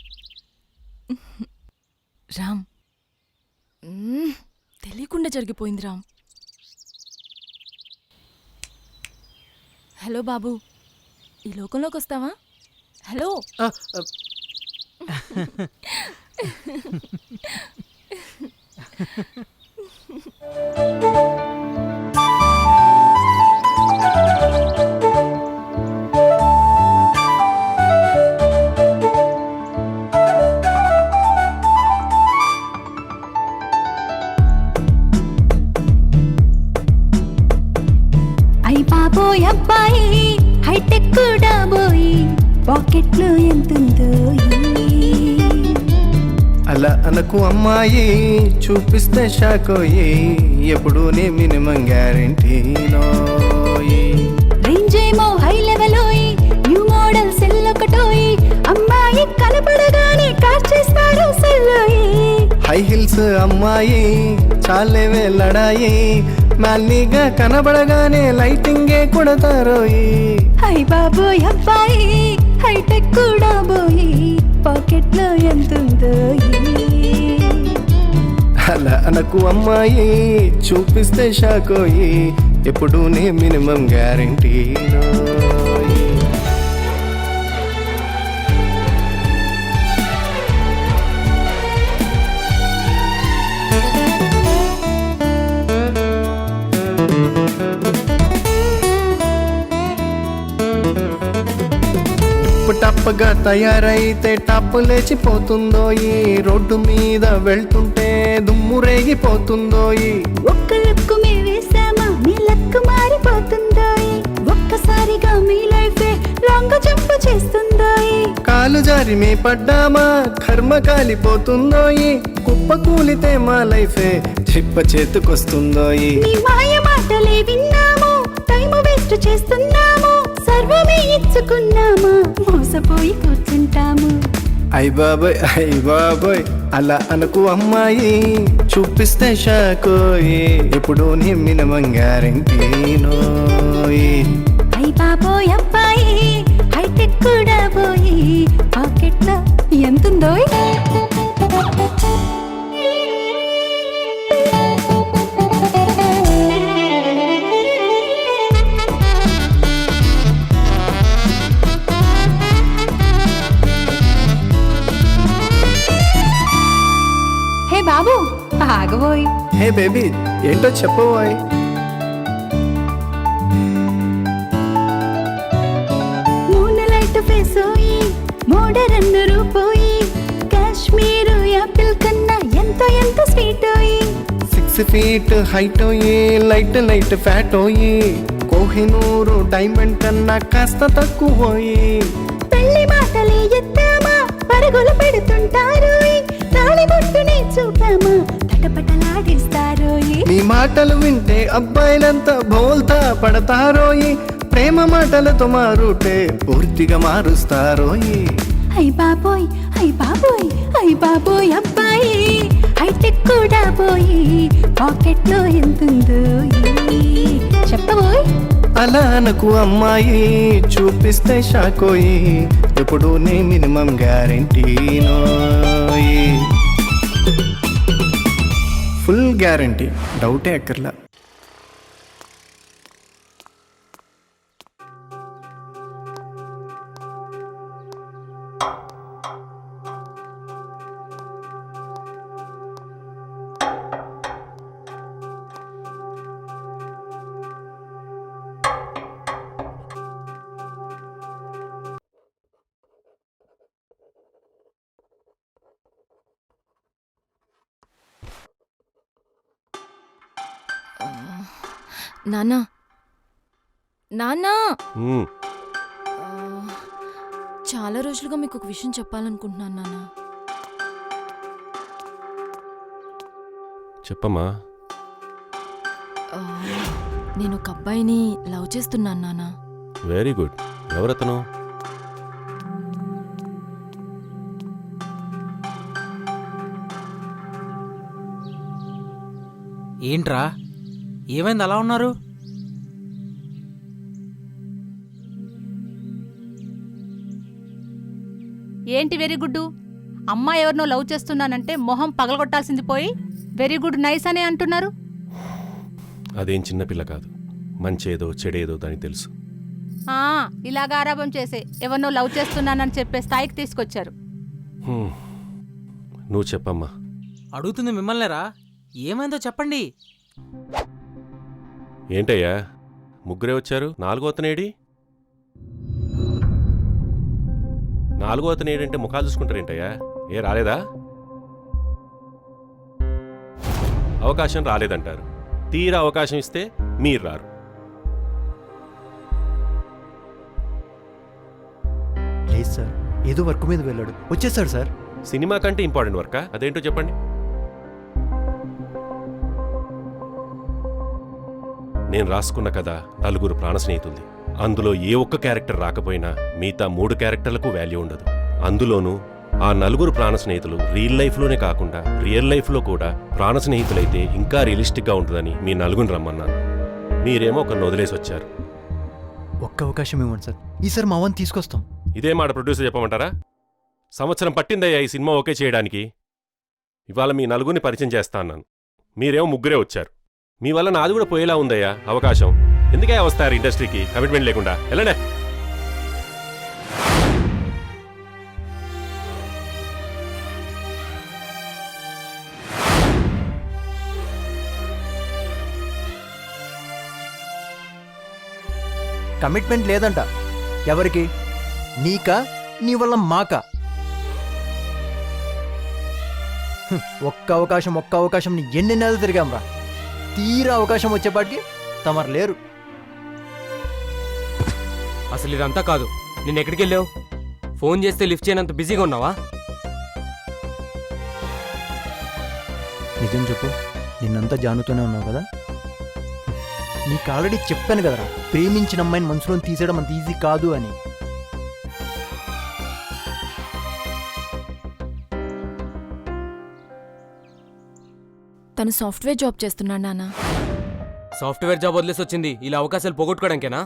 రామ్, తెలియకుండా జరిగిపోయింది రామ్. హలో బాబు, ఈ లోకంలోకి వస్తావా? హలో. బాబోయ్ అబ్బాయి హైటెక్ డాబోయి పాకెట్లో ఎంతుందో అలా అనకు అమ్మాయి చూపిస్తే షాకోయి ఎప్పుడు నీ మినిమం గ్యారెంటీనోయి రేంజ్ ఏమో హై లెవెలోయి న్యూ మోడల్ సెల్ ఒకటోయి అమ్మాయి కనపడగానే కార్ చేస్తారు సెల్లోయి హై హిల్స్ అమ్మాయి చాలేవే లడాయి మాల్నీగా కనబడగానే లైటింగే కొడతారోయి హై బాబోయ్ అబ్బాయి హైటెక్ కూడా పోయి పాకెట్లో ఎంతుందో అలా అనకు అమ్మాయి చూపిస్తే షాకోయి ఎప్పుడు నీ మినిమం గ్యారెంటీనోయి టప్పగా తయారైతే టప్పు లేచిపోతుందో ఈ రోడ్డు మీద వెళ్తుంటే దుమ్ము రేగిపోతుందో ఒక్క లుక్కు మీ వేసామా మీ లక్కు మారిపోతుందో ఒక్కసారిగా మీ లైఫే లాంగ్ జంప్ చేస్తుందో కాలు జారి మీ పడ్డామా కర్మ కాలిపోతుందో కుప్ప కూలితే మా లైఫే చిప్ప చేతుకొస్తుందో మీ మాయ మాటలే విన్నాము టైం వేస్ట్ చేస్తున్నాము సర్వమే ఇచ్చుకున్నామా మోసపోయి కూర్చుంటాము అయ్ బాబోయ్ అలా అనకు అమ్మాయి చూపిస్తే షాకోయి ఎప్పుడు నీ మినిమం గ్యారెంటీనోయి అయ్ బాబోయ్ అబ్బాయి హైటెక్ కూడా పోయి పాకెట్లో ఎంతుందో హే బాబు ఆగబోయ్ హే బేబీ ఏంటో చెప్పబోయ్ మూనలైట్ ఫేసోయి మోడరన్ రూపోయి కాశ్మీరు యాపిల్ కన్నా ఎంత స్వీటోయి 6 feet height light fat Kohinoor diamond కన్నా కాస్త తక్కువోయి పెళ్లి మాటలే ఎత్తామా పరుగులు పెడుతుంటారు తాళిబొట్టుని చూపామా తటపటలాడిస్తారోయి మీ మాటలు వింటే అబ్బాయిలంతా బోల్తా పడతారోయి ప్రేమ మాటలతో మారుటే పూర్తిగా మారుస్తారోయి అయ్ బాబోయ్ అబ్బాయి హైటెక్ కూడా పోయి పాకెట్లో ఎంతుందో చెప్పబోయ్ అలా అనకు అమ్మాయి చూపిస్తే షాకోయి ఎప్పుడు నీ మినిమం గ్యారెంటీనోయి ఫుల్ గ్యారెంటీ డౌటే అక్కర్లా నాన్నా నాన్నా మ్మ్. చాలా రోజులుగా మీకు ఒక విషయం చెప్పాలనుకుంటున్నాను నాన్న. చెప్పమ్మా. నేను ఒక అబ్బాయిని లవ్ చేస్తున్నాను నాన్న. Very good. ఎవరతను? ఏంట్రా ఏమైంది అలా ఉన్నారు? ఏంటి వెరీ గుడ్? అమ్మాయి ఎవరినో లవ్ చేస్తున్నానంటే మొహం పగలగొట్టాల్సింది పోయి వెరీ గుడ్ నైస్ అనే అంటున్నారు. అదేం చిన్నపిల్ల కాదు, మంచేదో చెడేదో దానికి తెలుసు. ఇలాగ ఆరాపం చేసే ఎవరినో లవ్ చేస్తున్నానని చెప్పే స్థాయికి తీసుకొచ్చారు. నువ్వు చెప్పమ్మా. అడుగుతుంది మిమ్మల్నేరా, ఏమైందో చెప్పండి. ఏంటయ్యా ముగ్గురే వచ్చారు, నాలుగో అతనేడి? నాలుగో అతనేడంటే ముఖాలు చూసుకుంటారేంటయ్యా? ఏ రాలేదా? అవకాశం రాలేదంటారు, తీరా అవకాశం ఇస్తే మీరు రారు. లేదు సార్, ఏదో వర్క్ మీద వెళ్ళాడు, వచ్చేసాడు సార్. సినిమా కంటే ఇంపార్టెంట్ వర్కా? అదేంటో చెప్పండి. నేను రాసుకున్న కథ నలుగురు ప్రాణ స్నేహితులది. అందులో ఏ ఒక్క క్యారెక్టర్ రాకపోయినా మిగతా 3 క్యారెక్టర్లకు వాల్యూ ఉండదు. అందులోనూ ఆ నలుగురు ప్రాణ స్నేహితులు రియల్ లైఫ్లోనే కాకుండా రియల్ లైఫ్లో కూడా ప్రాణ స్నేహితులైతే ఇంకా రియలిస్టిక్గా ఉంటుందని మీ నలుగురిని రమ్మన్నాను. మీరేమో ఒకరిని వదిలేసి వచ్చారు. ఒక్క అవకాశం ఇవ్వండి సార్, ఈసారి మా అవన్నీ తీసుకొస్తాం. ఇదే మాట ప్రొడ్యూసర్ చెప్పమంటారా? సంవత్సరం పట్టిందయ్యా ఈ సినిమా ఓకే చేయడానికి. ఇవాళ మీ నలుగురిని పరిచయం చేస్తా అన్నాను, మీరేమో ముగ్గురే వచ్చారు. మీ వల్ల నాది కూడా పోయేలా ఉందయ్యా అవకాశం. ఎందుకే వస్తారు ఇండస్ట్రీకి కమిట్మెంట్ లేకుండా? వెళ్ళండి. కమిట్మెంట్ లేదంట. ఎవరికి? నీకా? నీ వల్ల మాకా? ఒక్క అవకాశం నీ ఎన్ని నెలలు తిరిగాంరా. తీరా అవకాశం వచ్చేపాటికి తమరు లేరు. అసలు ఇదంతా కాదు. నేను ఎక్కడికి వెళ్ళావు? ఫోన్ చేస్తే లిఫ్ట్ చేయనంత బిజీగా ఉన్నావా? నిజం చెప్పు, నిన్నంతా జానుతూనే ఉన్నావు కదా. నీకు ఆల్రెడీ చెప్పాను కదరా, ప్రేమించిన అమ్మాయిని మనసులో తీసేయడం అంత ఈజీ కాదు అని. తను సాఫ్ట్వేర్ జాబ్ చేస్తున్నాడు నాన్న. సాఫ్ట్వేర్ జాబ్ వదిలేసి వచ్చింది ఇలా అవకాశాలు పోగొట్టుకోవడానికేనా?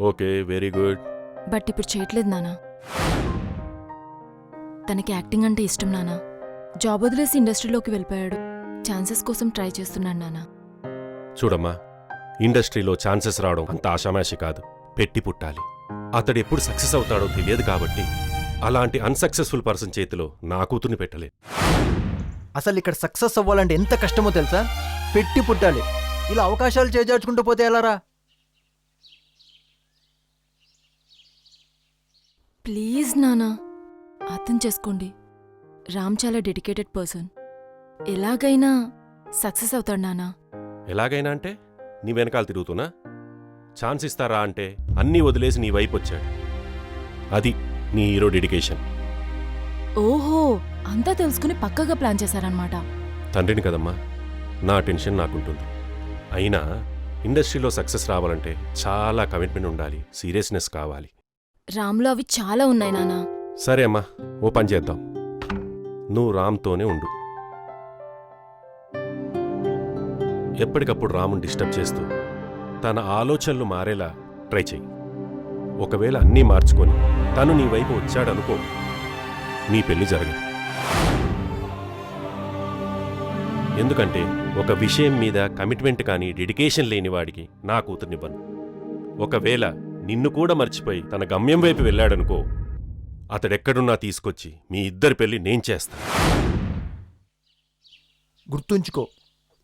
Okay, very good. బట్ ఇప్పుడు చేయట్లేదు నాన్న. తనకి యాక్టింగ్ అంటే ఇష్టం నాన్న. జాబ్ వదిలేసి ఇండస్ట్రీలోకి వెళ్ళిపోయాడు. ఛాన్సెస్ కోసం ట్రై చేస్తున్నాడు నాన్న. చూడమ్మా, ఇండస్ట్రీలో ఛాన్సెస్ రావడం అంత ఆషామాషి కాదు, పెట్టి పుట్టాలి. అతడు ఎప్పుడు సక్సెస్ అవుతాడో తెలియదు కాబట్టి అలాంటి అన్సక్సెస్ఫుల్ పర్సన్ చేతిలో నా కూతుర్ని పెట్టలే. అసలు ఇక్కడ సక్సెస్ అవ్వాలంటే ఎంత కష్టమో తెలుసా? పెట్టి పుట్టాలి. ఇలా అవకాశాలు చేజార్చుకుంటూ పోతే ఎలారా? ప్లీజ్ నానా, అర్థం చేసుకోండి. రామ్ చాలా డెడికేటెడ్ పర్సన్. ఎలాగైనా సక్సెస్ అవుతాడు నానా. ఎలాగైనా అంటే నీ వెనకాల తిరుగుతున్నా? ఛాన్స్ ఇస్తారా అంటే అన్నీ వదిలేసి నీ వైపు వచ్చాడు. అది నీ హీరో డెడికేషన్. ఓహో, అంతా తెలుసుకుని పక్కగా ప్లాన్ చేశారనమాట. తండ్రిని కదమ్మా, నా టెన్షన్ నాకుంటుంది. అయినా ఇండస్ట్రీలో సక్సెస్ రావాలంటే చాలా కమిట్మెంట్ ఉండాలి, సీరియస్నెస్ కావాలి. రామ్లో అవి చాలా ఉన్నాయి నానా. సరే అమ్మా, ఓ పని చేద్దాం. నువ్వు రామ్తోనే ఉండు. ఎప్పటికప్పుడు రాముని డిస్టర్బ్ చేస్తూ తన ఆలోచనలు మారేలా ట్రై చెయ్యి. ఒకవేళ అన్నీ మార్చుకొని తను నీ వైపు వచ్చాడనుకో, నీ పెళ్లి జరగదు. ఎందుకంటే ఒక విషయం మీద కమిట్మెంట్ కానీ డెడికేషన్ లేని వాడికి నా కూతుర్నివ్వను. ఒకవేళ నిన్ను కూడా మర్చిపోయి తన గమ్యం వైపు వెళ్ళాడనుకో, అతడెక్కడున్నా తీసుకొచ్చి మీ ఇద్దరి పెళ్లి నేను చేస్తాను. గుర్తుంచుకో,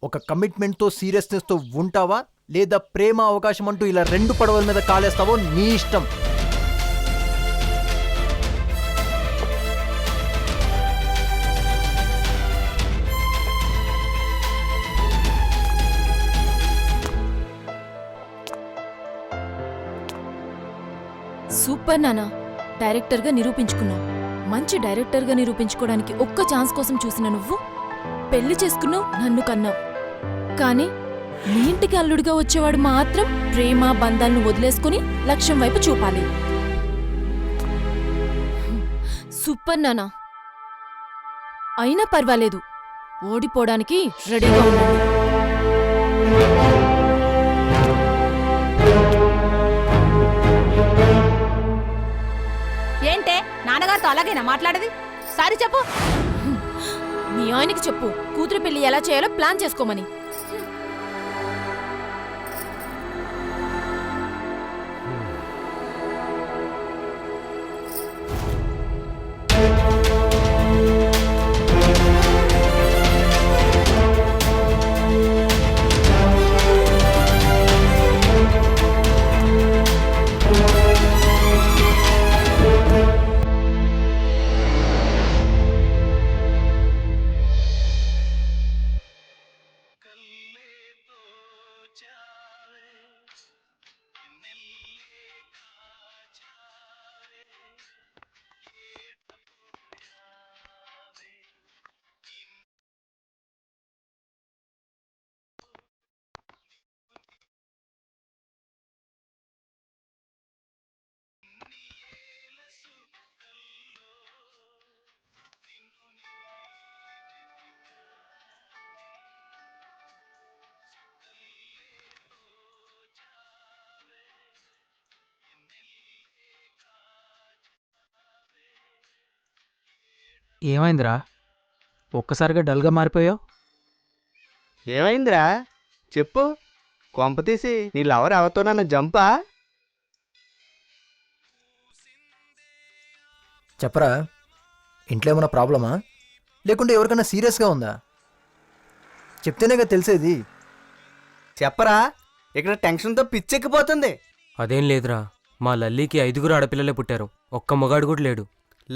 ఒక కమిట్మెంట్తో సీరియస్నెస్తో ఉంటావా లేదా ప్రేమ అవకాశం అంటూ ఇలా 2 పడవల మీద కాలేస్తావో నీ ఇష్టం. సూపర్ నానా, డైరెక్టర్గా నిరూపించుకున్నావు. మంచి డైరెక్టర్గా నిరూపించుకోవడానికి ఒక్క ఛాన్స్ కోసం చూసిన నువ్వు పెళ్లి చేసుకున్నావు, నన్ను కన్నావు. కానీ నీ ఇంటికి అల్లుడిగా వచ్చేవాడు మాత్రం ప్రేమ బంధాలను వదిలేసుకుని లక్ష్యం వైపు చూపాలి. సూపర్ నానా. అయినా పర్వాలేదు, ఓడిపోవడానికి రెడీగా ఉండండి. ఏంటే నాన్నగారితో అలాగేనా మాట్లాడేది? సారీ చెప్పు. మీ ఆయనకి చెప్పు, కూతురు పెళ్లి ఎలా చేయాలో ప్లాన్ చేసుకోమని. ఏమైందిరా ఒక్కసారిగా డల్గా మారిపోయావు? ఏమైందిరా చెప్పు. కొంప తీసి నీ లవర్ ఎవరితోనన్నా జంపా? చెప్పరా, ఇంట్లో ఏమైనా ప్రాబ్లమా లేకుంటే ఎవరికైనా సీరియస్గా ఉందా? చెప్తేనేగా తెలిసేది. చెప్పరా, ఇక్కడ టెన్షన్తో పిచ్చెక్కిపోతుంది. అదేం లేదురా, మా లల్లీకి 5 ఆడపిల్లలే పుట్టారు, ఒక్క మగాడు కూడా లేడు.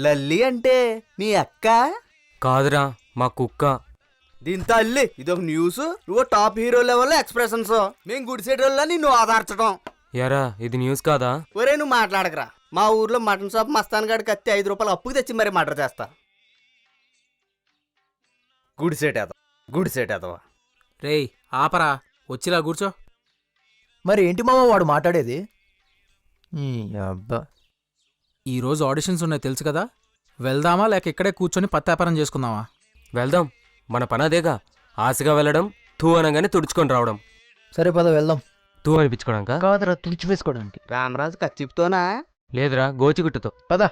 లల్లి అంటే నీ అక్క? కాదురా, మా కుక్క. దీంతో అల్లి ఇదొక న్యూస్, నువ్వు టాప్ హీరో లెవెల్ ఎక్స్ప్రెషన్స్, మేము గుడిసేటోళ్ళ నిన్ను ఆధార్చడం. యారా ఇది న్యూస్ కాదా? ఒరే నువ్వు మాట్లాడకరా. మా ఊర్లో మటన్ షాప్ మస్తాన్ గాడికి కత్తి 5 రూపాయలు అప్పుకు తెచ్చి మరీ మర్డర్ చేస్తా. గుడిసేటేదవా. రేయ్ ఆపరా, వచ్చిలా కూర్చో. మరి ఏంటి మామ వాడు మాట్లాడేది? ఈ అబ్బా, ఈరోజు ఆడిషన్స్ ఉన్నాయి తెలుసు కదా, వెళ్దామా లేక ఇక్కడే కూర్చొని పత్తాపారం చేసుకుందామా? వెళ్దాం, మన పని అదేగా. ఆశగా వెళ్ళడం, తూ అనగానే తుడుచుకొని రావడం. సరే పద వెళ్దాం. తూ అనిపించుకోవడానికా? కాదురా, తుడిచివేసుకోవడానికి. రామరాజు కచ్చిపుతోనా? లేదురా, గోచిగుట్టుతో. పద.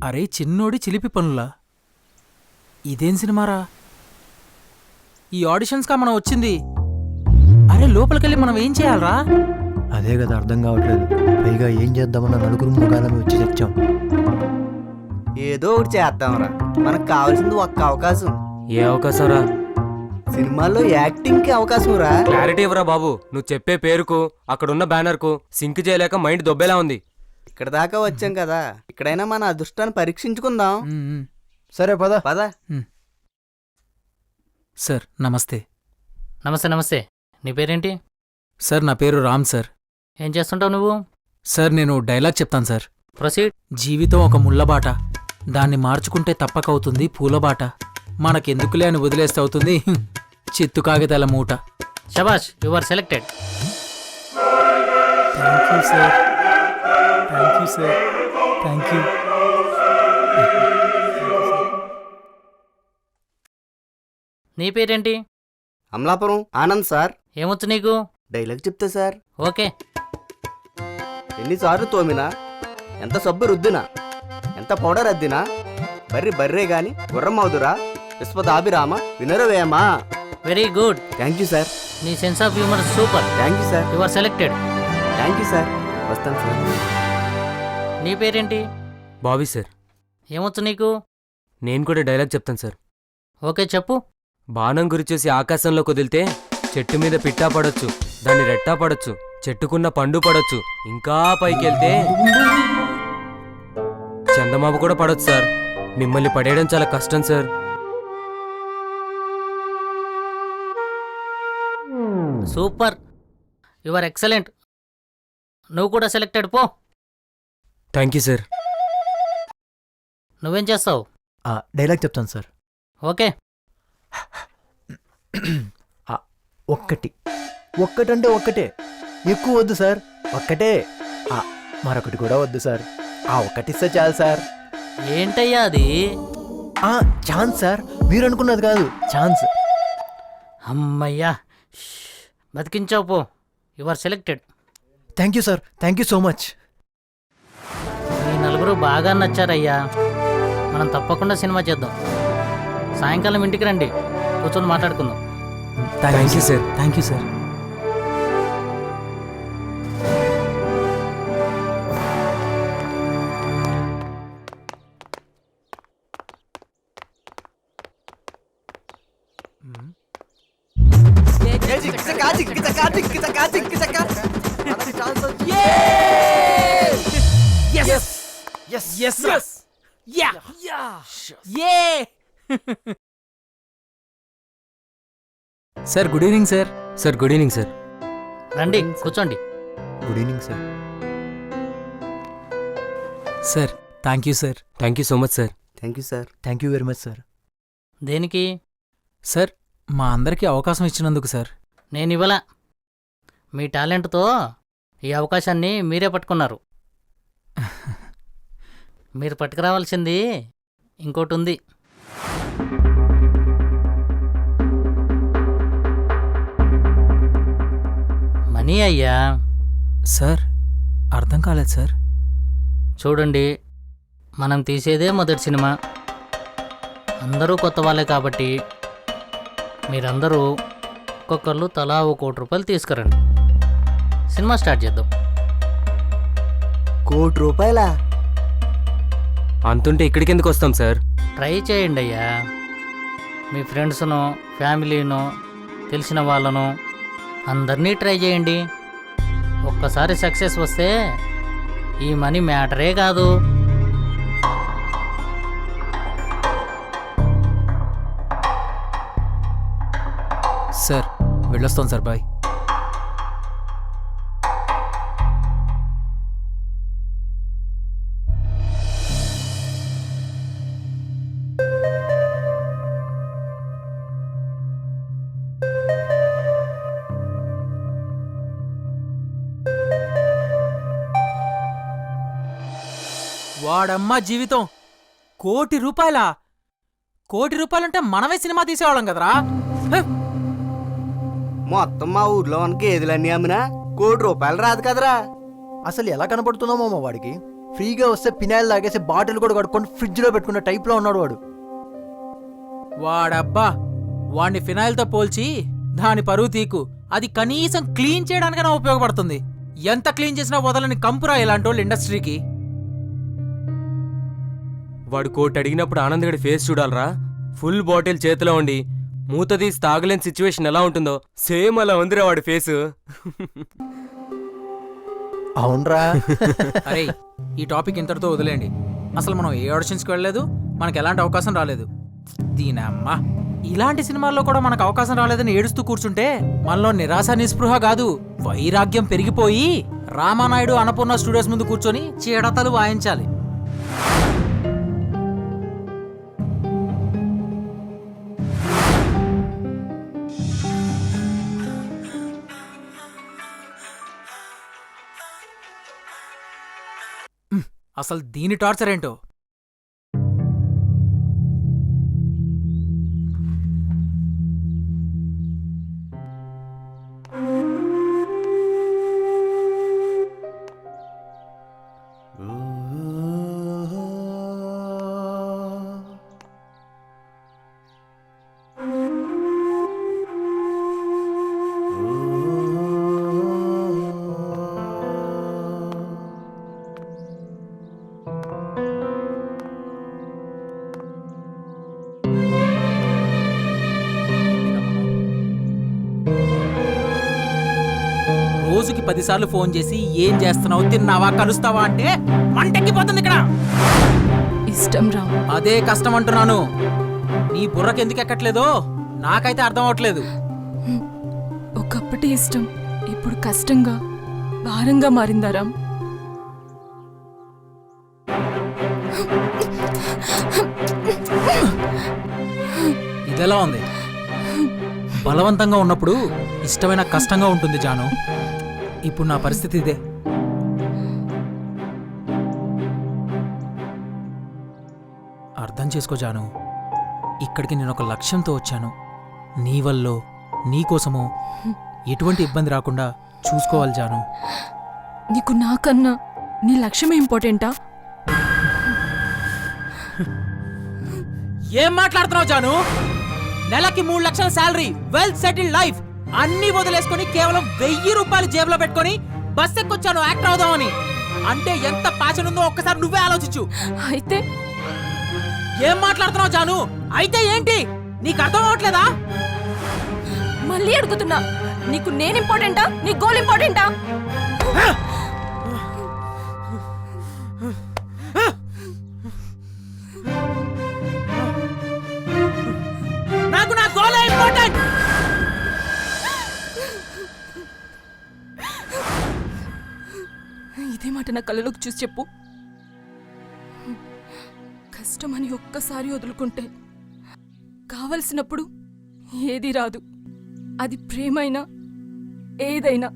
అరే చిన్నోడి చిలిపి పనులా, ఇదేం సినిమారా? ఈ ఆడిషన్స్కా మనం వచ్చింది? అరే లోపలికెళ్ళి మనం ఏం చేయాలరా? అదే కదా అర్థం కావట్లేదు. పైగా ఏం చేద్దామన్న నలుగురు ముఖాలమే వచ్చి తెచ్చాం. ఏదో ఒకటి చేద్దాంరా, మనకు కావాల్సింది ఒక్క అవకాశం. ఏ అవకాశం రా? సినిమాల్లో యాక్టింగ్ కి అవకాశం రా. క్లారిటీ ఇవ్వరా బాబు, నువ్వు చెప్పే పేరుకు అక్కడున్న బ్యానర్కు సింక్ చేయలేక మైండ్ దొబ్బేలా ఉంది. ఇక్కడ దాకా వచ్చాం కదా, ఇక్కడైనా మన అదృష్టాన్ని పరీక్షించుకుందాం. సరే పద. పద. సార్ నమస్తే. నమస్తే నమస్తే. నీ పేరేంటి? సార్ నా పేరు రామ్ సార్. ఏం చేస్తుంటావు నువ్వు? సార్ నేను డైలాగ్ చెప్తాను సార్. ప్రొసీడ్. జీవితం ఒక ముళ్ళబాట, దాన్ని మార్చుకుంటే తప్పకవుతుంది పూలబాట, మనకెందుకులే అని వదిలేస్తే అవుతుంది చిత్తు కాగితాల మూట. శబాష్, you are selected. Thank you sir. Thank you sir. Thank you. నీ పేరేంటి? అమలాపురం ఆనంద్ సార్. ఏమొచ్చు నీకు? డైలాగ్ చెప్తా సార్. ఓకే. ఎన్నిసార్లు తోమినా, ఎంత సబ్బు రుద్దినా, ఎంత పౌడర్ అద్దినా, బర్రే గాని గుర్రం అవుదురా విశ్వదాభిరామ వినరవేమా. Very good. Thank you sir. నీ sense of humour super. Thank you sir. You are selected. Thank you sir. వస్తాను సార్. నీ పేరేంటి? బాబీ సార్. ఏమొచ్చు నీకు? నేను కూడా డైలాగ్ చెప్తాను సార్. ఓకే చెప్పు. బాణం గురి చేసి ఆకాశంలో కుదిలితే చెట్టు మీద పిట్టా పడొచ్చు, దాన్ని రెట్టా పడొచ్చు, చెట్టుకున్న పండు పడొచ్చు, ఇంకా పైకెళ్తే చందమామ కూడా పడొచ్చు సార్. మిమ్మల్ని పడేయడం చాలా కష్టం sir. Super, you are excellent. నువ్వు కూడా సెలెక్టెడ్ పో. Thank you sir. నువ్వేం చేస్తావు? డైలాగ్ చెప్తాను సార్. ఓకే. ఒక్కటంటే ఒక్కటే, ఎక్కువ వద్దు సార్. ఒక్కటే, మరొకటి కూడా వద్దు సార్. ఒక్కటిస్తే చాలు సార్. ఏంటయ్యా అది? ఛాన్స్ సార్, మీరు అనుకున్నది కాదు, ఛాన్స్. అమ్మయ్యా, బతికించావు పో. You are selected. Thank you sir. Thank you so much. ఈ నలుగురు బాగా నచ్చారయ్యా. మనం తప్పకుండా సినిమా చేద్దాం. సాయంకాలం ఇంటికి రండి, కూర్చొని మాట్లాడుకుందాం. Thank you sir. Thank you sir. Sir good evening sir. Sir good evening sir. రండి కూర్చోండి. Good evening sir. Sir thank you sir. Thank you so much sir. Thank you sir. Thank you very much sir. దేనికి? Sir మా అందరికీ అవకాశం ఇచ్చినందుకు sir. నేను ఇవ్వలా. మీ టాలెంట్తో ఈ అవకాశాన్ని మీరే పట్టుకున్నారు. మీరు పట్టుకురావాల్సింది ఇంకోటి ఉంది. మనీ అయ్యా. సార్ అర్థం కాలేదు సార్. చూడండి, మనం తీసేదే మొదటి సినిమా. అందరూ కొత్త వాళ్ళే కాబట్టి మీరందరూ ఒక్కొక్కళ్ళు తలా ₹1,00,00,000 తీసుకురండి. సినిమా స్టార్ట్ చేద్దాం. ₹1,00,00,000? అంతుంటే ఇక్కడికి ఎందుకు వస్తాం సార్? ట్రై చేయండి అయ్యా. మీ ఫ్రెండ్స్ను, ఫ్యామిలీను, తెలిసిన వాళ్ళను అందరినీ ట్రై చేయండి. ఒక్కసారి సక్సెస్ వస్తే ఈ మనీ మ్యాటరే కాదు. సార్ వెళ్ళొస్తాం సార్. బాయ్. వాడమ్మా జీవితం ₹1,00,00,000. ₹1,00,00,000 మనమే సినిమా తీసేవాళ్ళం కదరా. మొత్తం మా ఊర్లో ఉన్న గేదెలన్నీ అమ్మినా ₹1,00,00,000 రాదు కదరా. అసలు ఎలా కనపడుతున్నామో మా వాడికి. ఫ్రీగా వస్తే పినాయిల్ తాగేసి బాటిల్ కూడా కడుక్కొని ఫ్రిడ్జ్లో పెట్టుకున్న టైప్లో ఉన్నాడు వాడు. వాడబ్బా వాడిని ఫినాయిల్తో పోల్చి దాని పరువు తీకు. అది కనీసం క్లీన్ చేయడానికైనా ఉపయోగపడుతుంది. ఎంత క్లీన్ చేసినా వదలని కంపురా ఇలాంటి వాళ్ళు ఇండస్ట్రీకి. వాడు కోట్ అడిగినప్పుడు ఆనందగడి ఫేస్ చూడాలరా. ఫుల్ బాటిల్ చేతిలో ఉండి మూత తీసి తాగలేని సిచ్యువేషన్ ఎలా ఉంటుందో సేమ్ అలా ఉందిరా వాడి ఫేసు. అవునరా. అరే ఈ టాపిక్ ఇంతటితో వదిలేండి. అసలు మనం ఏ ఆడిషన్స్కి వెళ్ళలేదు, మనకు ఎలాంటి అవకాశం రాలేదు. దీనమ్మా ఇలాంటి సినిమాల్లో కూడా మనకు అవకాశం రాలేదని ఏడుస్తూ కూర్చుంటే మనలో నిరాశ నిస్పృహ కాదు వైరాగ్యం పెరిగిపోయి రామానాయుడు అన్నపూర్ణ స్టూడియోస్ ముందు కూర్చొని చీడతలు వాయించాలి. అసలు దీని టార్చర్ ఏంటో. రోజుకి 10 సార్లు ఫోన్ చేసి ఏం చేస్తున్నావు, తిన్నావా, కలుస్తావా అంటే మంటెక్కిపోతుంది ఇక్కడ. ఇష్టం రా. అదే కష్టం అంటున్నాను. నీ బుర్రకి ఎందుకు ఎక్కట్లేదో నాకైతే అర్థం అవట్లేదు. ఒకప్పటి ఇష్టం ఇప్పుడు కష్టంగా, భారంగా మారిందారా. ఇదెలా ఉంది? బలవంతంగా ఉన్నప్పుడు ఇష్టమైన కష్టంగా ఉంటుంది జాను. ఇప్పుడు నా పరిస్థితి ఇదే. అర్థం చేసుకో జాను. ఇక్కడికి నేను ఒక లక్ష్యంతో వచ్చాను. నీ వల్లో, నీకోసమో ఎటువంటి ఇబ్బంది రాకుండా చూసుకోవాలి జాను. నీకు నాకన్నా నీ లక్ష్యమే ఇంపార్టెంటా? ఏం మాట్లాడుతున్నావు జాను? నెలకి 3 లక్షల శాలరీ, వెల్ సెటిల్డ్ లైఫ్ అన్నీ వదిలేసుకొని కేవలం ₹1000 జేబులో పెట్టుకొని బస్ ఎక్కొచ్చాను యాక్టర్ అవుదామని. అంటే ఎంత ప్యాషన్ ఉందో ఒక్కసారి నువ్వే ఆలోచించు. అయితే ఏం మాట్లాడుతున్నావు జాను? అయితే ఏంటి? నీకు అర్థం అవట్లేదా? మళ్ళీ అడుగుతున్నా, నీకు నేను ఇంపార్టెంటా, నీ గోల్ ఇంపార్టెంటా? నాకు నా గోల్ ఇంపార్టెంట్. నా కళ్ళలోకి చూసి చెప్పు. కష్టమని ఒక్కసారి వదులుకుంటే కావలసినప్పుడు ఏది రాదు. అది ప్రేమైనా ఏదైనా.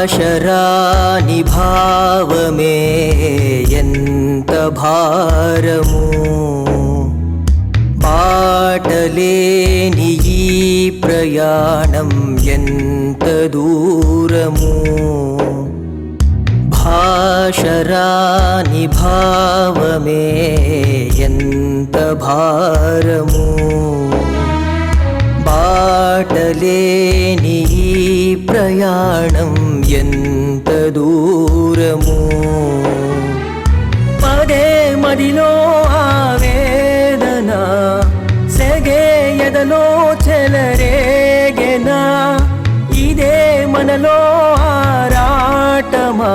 భాషరాని భావమే ఎంత భారము, బాటలేని ఈ ప్రయాణం ఎంత దూరము. భాషరాని భావమే ఎంత భారము, బాటలేని ఈ ప్రయాణం ఎంత దూరము. పదే మదిలో ఆవేదన, సెగే ఎదలో చెలరేగెనా. ఇదే మనలో ఆరాటమా,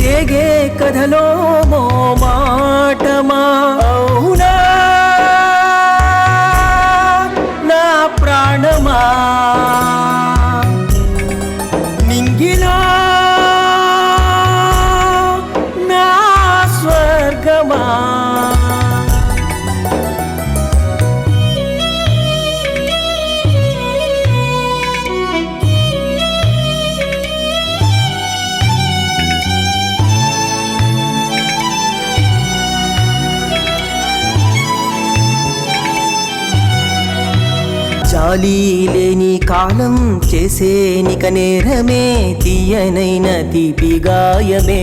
రేగే కథలో మోమాటమా. అవునా నా ప్రాణమా, నింగిలో నా స్వర్గమా. జాలి లేని కాలం చేసేనిక నేరమే, తీయనైన తీపి గాయమే.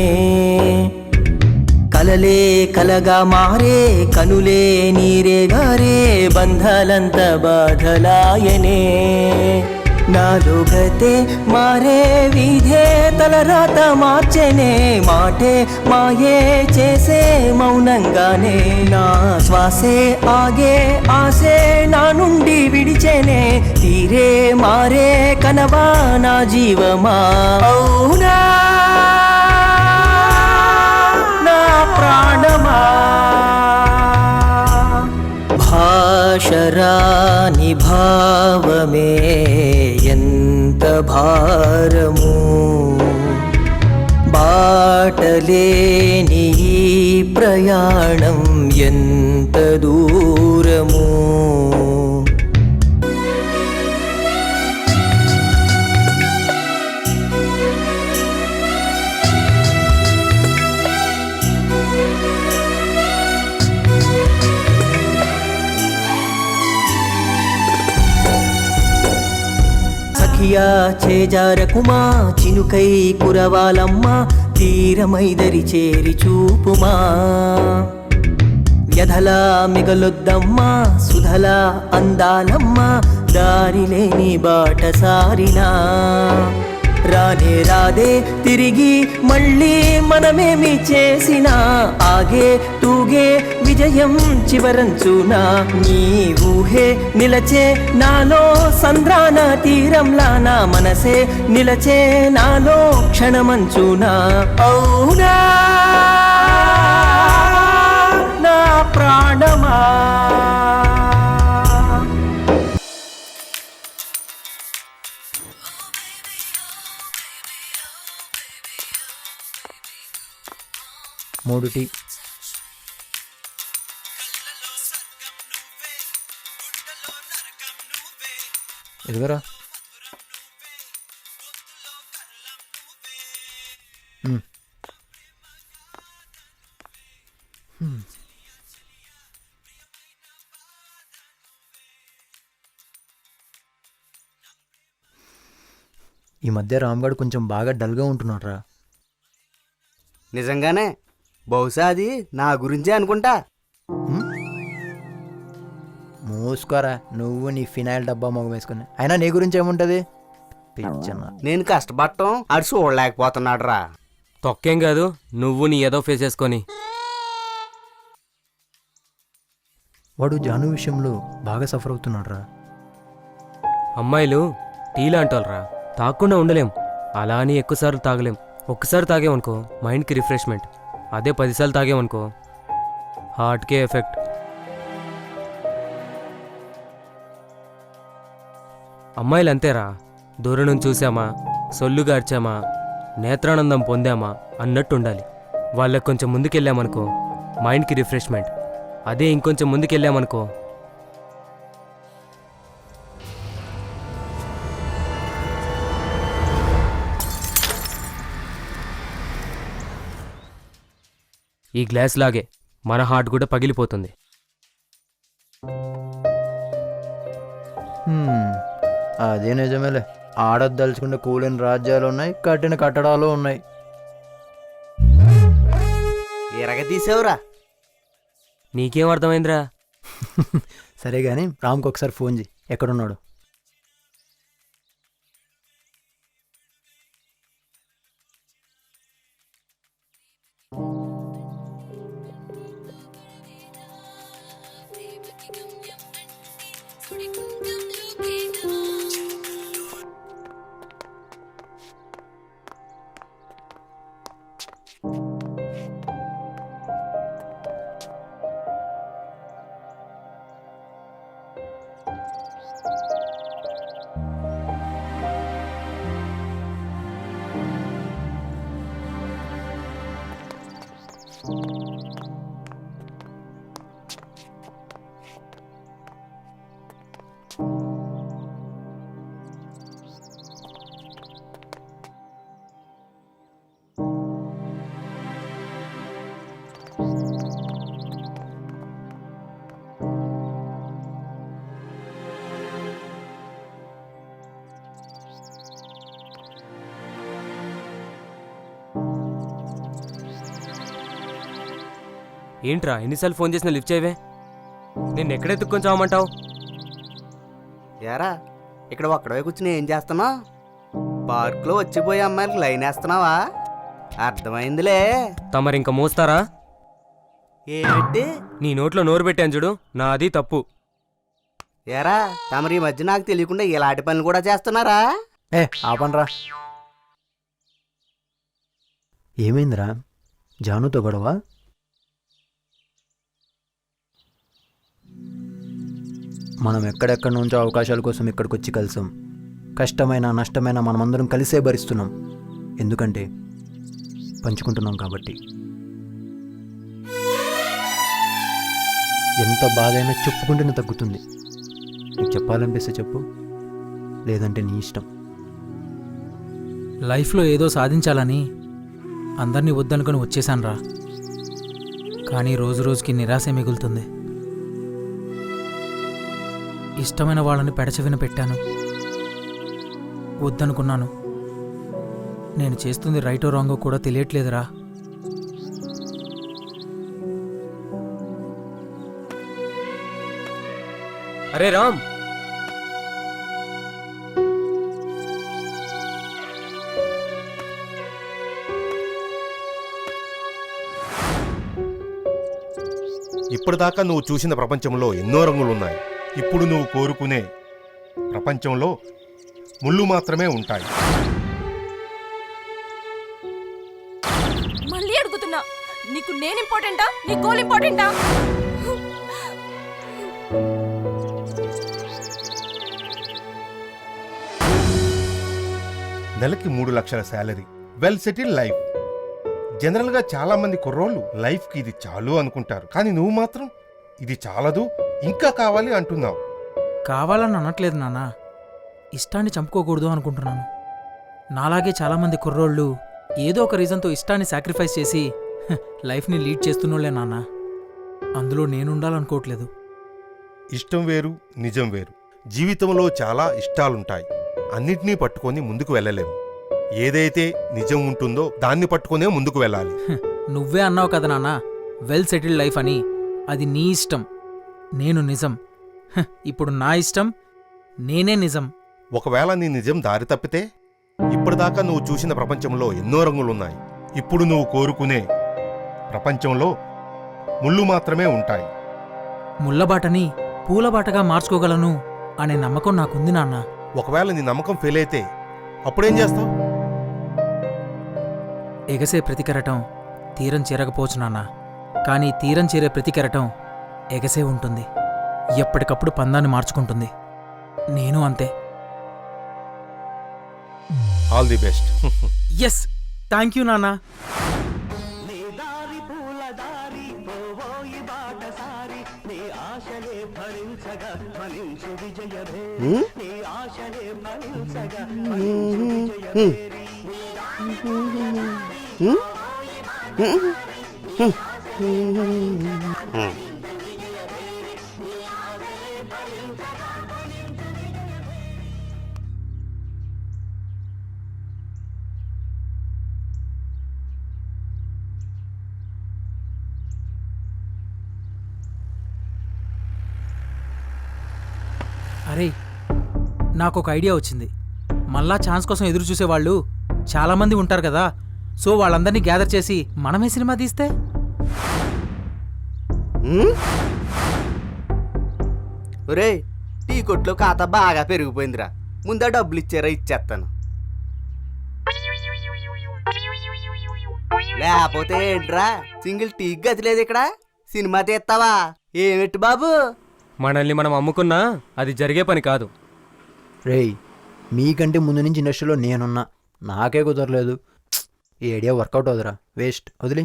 కలలే కలగా మారే, కనులే నీరే గారే, బంధాలంత బాధలాయనే. నాలో గతే మారే, విధే తలరాత మార్చెనే. మాటే మాయే చేసే మౌనంగానే, నా శ్వాసే ఆగే ఆసే నా నుండి విడిచెనే. తీరే మారే కనవా నా జీవమా. అవునా నా ప్రాణమా, భాషరాని భావమే ఎంత భారము, బాటలేని ఈ ప్రయాణం ఎంత దూరము. సఖియా చేజారకుమా, చినుకై కురవాలమ్మా, తీరమైదరి చేరి చూపుమా. వ్యధలా మిగలొద్దమ్మా, సుధలా అందాలమ్మా, దారిలేని బాట సారినా. రానే రాదే తిరిగి మళ్ళీ మనమేమి చేసినా, ఆగే తూగే విజయం చివరంచునా. నీ ఊహే నిలచే నాలో సంద్రాన తీరంలా, నా మనసే నిలచే నాలో క్షణమంచునా. అవునా నా ప్రాణమా. మూడు టీ. ఎదుగురా. ఈ మధ్య రామ్గఢ్ కొంచెం బాగా డల్గా ఉంటున్నాడు రా. నిజంగానే? బహుశా అది నా గురించే అనుకుంటా. మూసుకోరా నువ్వు నీ ఫినాయిల్ డబ్బా మొగం వేసుకుని. అయినా నీ గురించి ఏముంటుంది? పిచ్చన. నేను కష్టపడటం ఆడు చూడలేకపోతున్నాడు రా. తొక్కేం కాదు, నువ్వు నీ ఏదో ఫేస్ చేసుకొని. వాడు జాను విషయంలో బాగా సఫర్ అవుతున్నాడు రా. అమ్మాయిలు టీ లాంటోళ్ళరా, తాగకుండా ఉండలేం. అలా అని ఎక్కువసార్లు తాగలేం. ఒక్కసారి తాగేమనుకో మైండ్కి రిఫ్రెష్మెంట్. అదే 10 సార్లు తాగేమనుకో హార్ట్కే ఎఫెక్ట్. అమ్మాయిలు అంతేరా, దూరం నుంచి చూసామా, సొల్లుగా అరిచామా, నేత్రానందం పొందామా అన్నట్టు ఉండాలి. వాళ్ళకి కొంచెం ముందుకెళ్ళామనుకో మైండ్కి రిఫ్రెష్మెంట్. అదే ఇంకొంచెం ముందుకెళ్ళామనుకో ఈ గ్లాస్ లాగే మన హార్ట్ కూడా పగిలిపోతుంది. అదే నిజమేలే. ఆడదలుచుకుంటే కూలిన రాజ్యాలు ఉన్నాయి, కట్టిన కట్టడాలు ఉన్నాయి. ఎరగ తీసావురా. నీకేం అర్థమైందిరా? సరే కానీ రామ్కి ఒకసారి ఫోన్ చేయి, ఎక్కడున్నాడు? ఏంట్రా ఎన్నిసార్లు ఫోన్ చేసినా లిఫ్ట్ చేయవే? నిన్ను ఎక్కడెత్తుక్కొని చావమంటావు? ఏరా ఇక్కడ ఒక్కడే కూర్చుని ఏం చేస్తున్నావు? పార్క్లో వచ్చిపోయే అమ్మాయిలకు లైన్ వేస్తున్నావా? అర్థమైందిలే. తమరింక మోస్తారా? ఏమిటి? నీ నోట్లో నోరు పెట్టాను చూడు, నాది తప్పు. ఏరా తమరి ఈ మధ్య నాకు తెలియకుండా ఇలాంటి పనులు కూడా చేస్తున్నారా? ఆపనరా. ఏమైందిరా? జానుతో గొడవ? మనం ఎక్కడెక్కడి నుంచో అవకాశాల కోసం ఇక్కడికి వచ్చి కలిసాం. కష్టమైన నష్టమైన మనమందరం కలిసే భరిస్తున్నాం. ఎందుకంటే పంచుకుంటున్నాం కాబట్టి. ఎంత బాధైనా చెప్పుకుంటేనే తగ్గుతుంది. నీకు చెప్పాలనిపిస్తే చెప్పు, లేదంటే నీ ఇష్టం. లైఫ్లో ఏదో సాధించాలని అందరినీ వద్దనుకొని వచ్చేసానురా. కానీ రోజు రోజుకి నిరాశే మిగులుతుంది. ఇష్టమైన వాళ్ళని పెడచెవిన పెట్టాను, వద్దనుకున్నాను. నేను చేస్తుంది రైటో రాంగో కూడా తెలియట్లేదురా. అరే రామ్, ఇప్పటిదాకా నువ్వు చూసిన ప్రపంచంలో ఎన్నో రంగులున్నాయి. ఇప్పుడు నువ్వు కోరుకునే ప్రపంచంలో ముళ్ళు మాత్రమే ఉంటాయి. మళ్ళీ అడుగుతున్నా, నీకు నేను ఇంపార్టెంటా, నీ గోల్ ఇంపార్టెంటా? నెలకి 3 లక్షల శాలరీ, వెల్ సెటిల్ లైఫ్. జనరల్గా చాలా మంది కుర్రోళ్ళు లైఫ్కి ఇది చాలు అనుకుంటారు. కానీ నువ్వు మాత్రం ఇది చాలదు, ఇంకా కావాలి అంటున్నావు. కావాలని అనట్లేదు నాన్న, ఇష్టాన్ని చంపుకోకూడదు అనుకుంటున్నాను. నాలాగే చాలామంది కుర్రోళ్ళు ఏదో ఒక రీజన్తో ఇష్టాన్ని సాక్రిఫైస్ చేసి లైఫ్ని లీడ్ చేస్తున్నోళ్లే నాన్న. అందులో నేనుండాలనుకోవట్లేదు. ఇష్టం వేరు, నిజం వేరు. జీవితంలో చాలా ఇష్టాలుంటాయి. అన్నిటినీ పట్టుకొని ముందుకు వెళ్ళలేము. ఏదైతే నిజం ఉంటుందో దాన్ని పట్టుకునే ముందుకు వెళ్ళాలి. నువ్వే అన్నావు కదా నాన్న, వెల్ సెటిల్డ్ లైఫ్ అని. అది నీ ఇష్టం, నేను నిజం. ఇప్పుడు నా ఇష్టం, నేనే నిజం. ఒకవేళ నీ నిజం దారి తప్పితే ఇప్పటిదాకా నువ్వు చూసిన ప్రపంచంలో ఎన్నో రంగులున్నాయి. ఇప్పుడు నువ్వు కోరుకునే ప్రపంచంలో ముళ్ళు మాత్రమే ఉంటాయి. ముళ్ళబాటని పూలబాటగా మార్చుకోగలను అనే నమ్మకం నాకుంది నాన్న. ఒకవేళ నీ నమ్మకం ఫెయిల్ అయితే అప్పుడేం చేస్తావు? ఎగసే ప్రతి కెరటం తీరం చేరకపోవచ్చు నాన్న, కానీ తీరం చేరే ప్రతి కెరటం ఎగసే ఉంటుంది. ఎప్పటికప్పుడు పందాన్ని మార్చుకుంటుంది. నేను అంతే. All the best. Yes, thank you నాన్న. అరే, నాకు ఒక ఐడియా వచ్చింది. మళ్ళా ఛాన్స్ కోసం ఎదురు చూసేవాళ్ళు చాలామంది ఉంటారు కదా, సో వాళ్ళందరినీ గ్యాదర్ చేసి మనమే సినిమా తీస్తే. ఒరే, టీ కొట్లో ఖాతా బాగా పెరిగిపోయిందిరా. ముందా డబ్బులు ఇచ్చారా? ఇచ్చేస్తాను. లేకపోతే ఏంట్రా, సింగిల్ టీ గతి లేదు ఇక్కడ. సినిమా తీస్తావా? ఏమిటి బాబు? మనల్ని మనం అమ్ముకున్నా అది జరిగే పని కాదు. రేయ్, మీకంటే ముందు నుంచి ఇండస్ట్రీలో నేనున్నా, నాకే కుదరలేదు. ఈ ఐడియా వర్కౌట్ అవుతురా, వేస్ట్, వదిలి.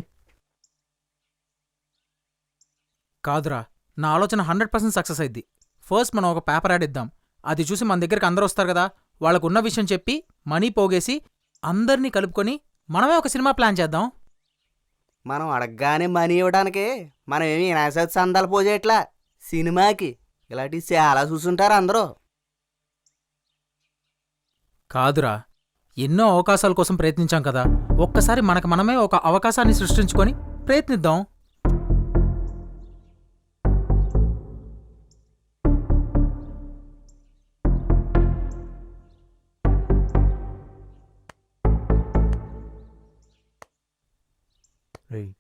కాదురా, నా ఆలోచన 100% సక్సెస్ అయింది. ఫస్ట్ మనం ఒక పేపర్ యాడ్ ఇద్దాం. అది చూసి మన దగ్గరికి అందరూ వస్తారు కదా, వాళ్ళకున్న విషయం చెప్పి మనీ పోగేసి అందరినీ కలుపుకొని మనమే ఒక సినిమా ప్లాన్ చేద్దాం. మనం అడగగానే మనీ ఇవ్వడానికి మనం ఏమి వినాయక సందాలు పోజేయట్లా. సినిమాకి ఇలాంటివి చాలా చూసుంటారు అందరూ. కాదురా, ఎన్నో అవకాశాల కోసం ప్రయత్నించాం కదా, ఒక్కసారి మనకు మనమే ఒక అవకాశాన్ని సృష్టించుకొని ప్రయత్నిద్దాం. రేయ్,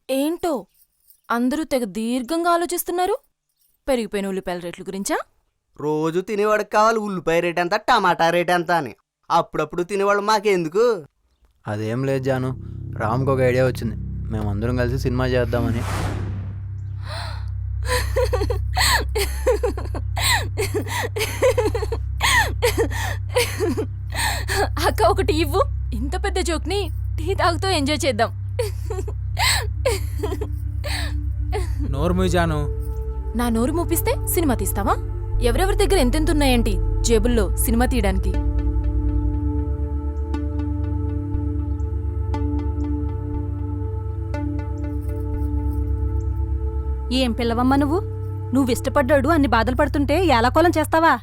ఏంటో అందరూ తెగ దీర్ఘంగా ఆలోచిస్తున్నారు. పెరిగిపోయిన ఉల్లిపాయల రేట్ల గురించా? రోజు తినేవాడికి కావాలి ఉల్లిపాయ రేట్ ఎంత, టమాటా రేట్ ఎంత అని. అప్పుడప్పుడు తినేవాళ్ళు మాకెందుకు? అదేం లేదు జాను, రామ్కి ఒక ఐడియా వచ్చింది. మేమందరం కలిసి సినిమా చేద్దామని. అక్క ఒకటి ఇవ్వు. ఇంత పెద్ద జోక్ని టీ తాగుతూ ఎంజాయ్ చేద్దాం. నోరు మూయజాను. నా నోరు మూపిస్తే సినిమా తీస్తావా? ఎవరెవరి దగ్గర ఎంతెంతున్నాయేంటి జేబుల్లో సినిమా తీయడానికి? ఏం పిల్లవమ్మ నువ్వు? నువ్విష్టపడ్డాడు అన్ని బాధలు పడుతుంటే ఏలాకోలం చేస్తావా?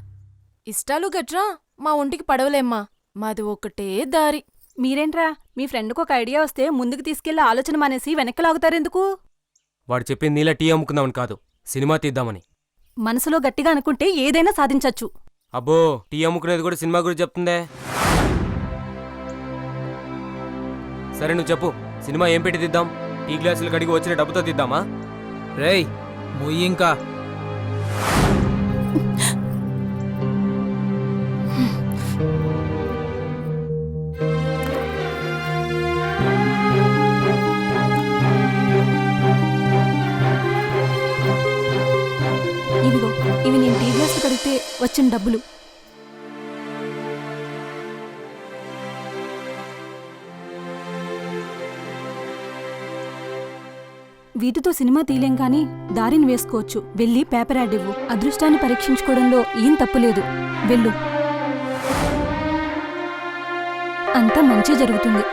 ఇష్టాలు గట్రా మా ఒంటికి పడవలేమ్మా, మాది ఒకటే దారి. మీరేంట్రా, మీ ఫ్రెండ్కి ఒక ఐడియా వస్తే ముందుకు తీసుకెళ్లి ఆలోచన మానేసి వెనక్కి లాగుతారెందుకు? వాడు చెప్పింది నీలా టీ అమ్ముకుందామని కాదు, సినిమా తీద్దామని. మనసులో గట్టిగా అనుకుంటే ఏదైనా సాధించచ్చు. అబ్బో, టీ అమ్ముకునేది కూడా సినిమా గురించి చెప్తుందే. సరే నువ్వు చెప్పు, సినిమా ఏం పెట్టి తీద్దాం? టీ గ్లాసులు కడిగి వచ్చిన డబ్బుతో తీద్దామా? రేయ్, ముయ్యి ఇంకా. ఇవిగో, ఇవి నేను టీ గ్లాసులు కడిగితే వచ్చిన డబ్బులు. వీటితో సినిమా తీయలేం కానీ దారిని వేసుకోవచ్చు. వెళ్ళి పేపర్ యాడ్ ఇవ్వు. అదృష్టాన్ని పరీక్షించుకోవడంలో ఏం తప్పులేదు. వెళ్ళు, అంతా మంచి జరుగుతుంది.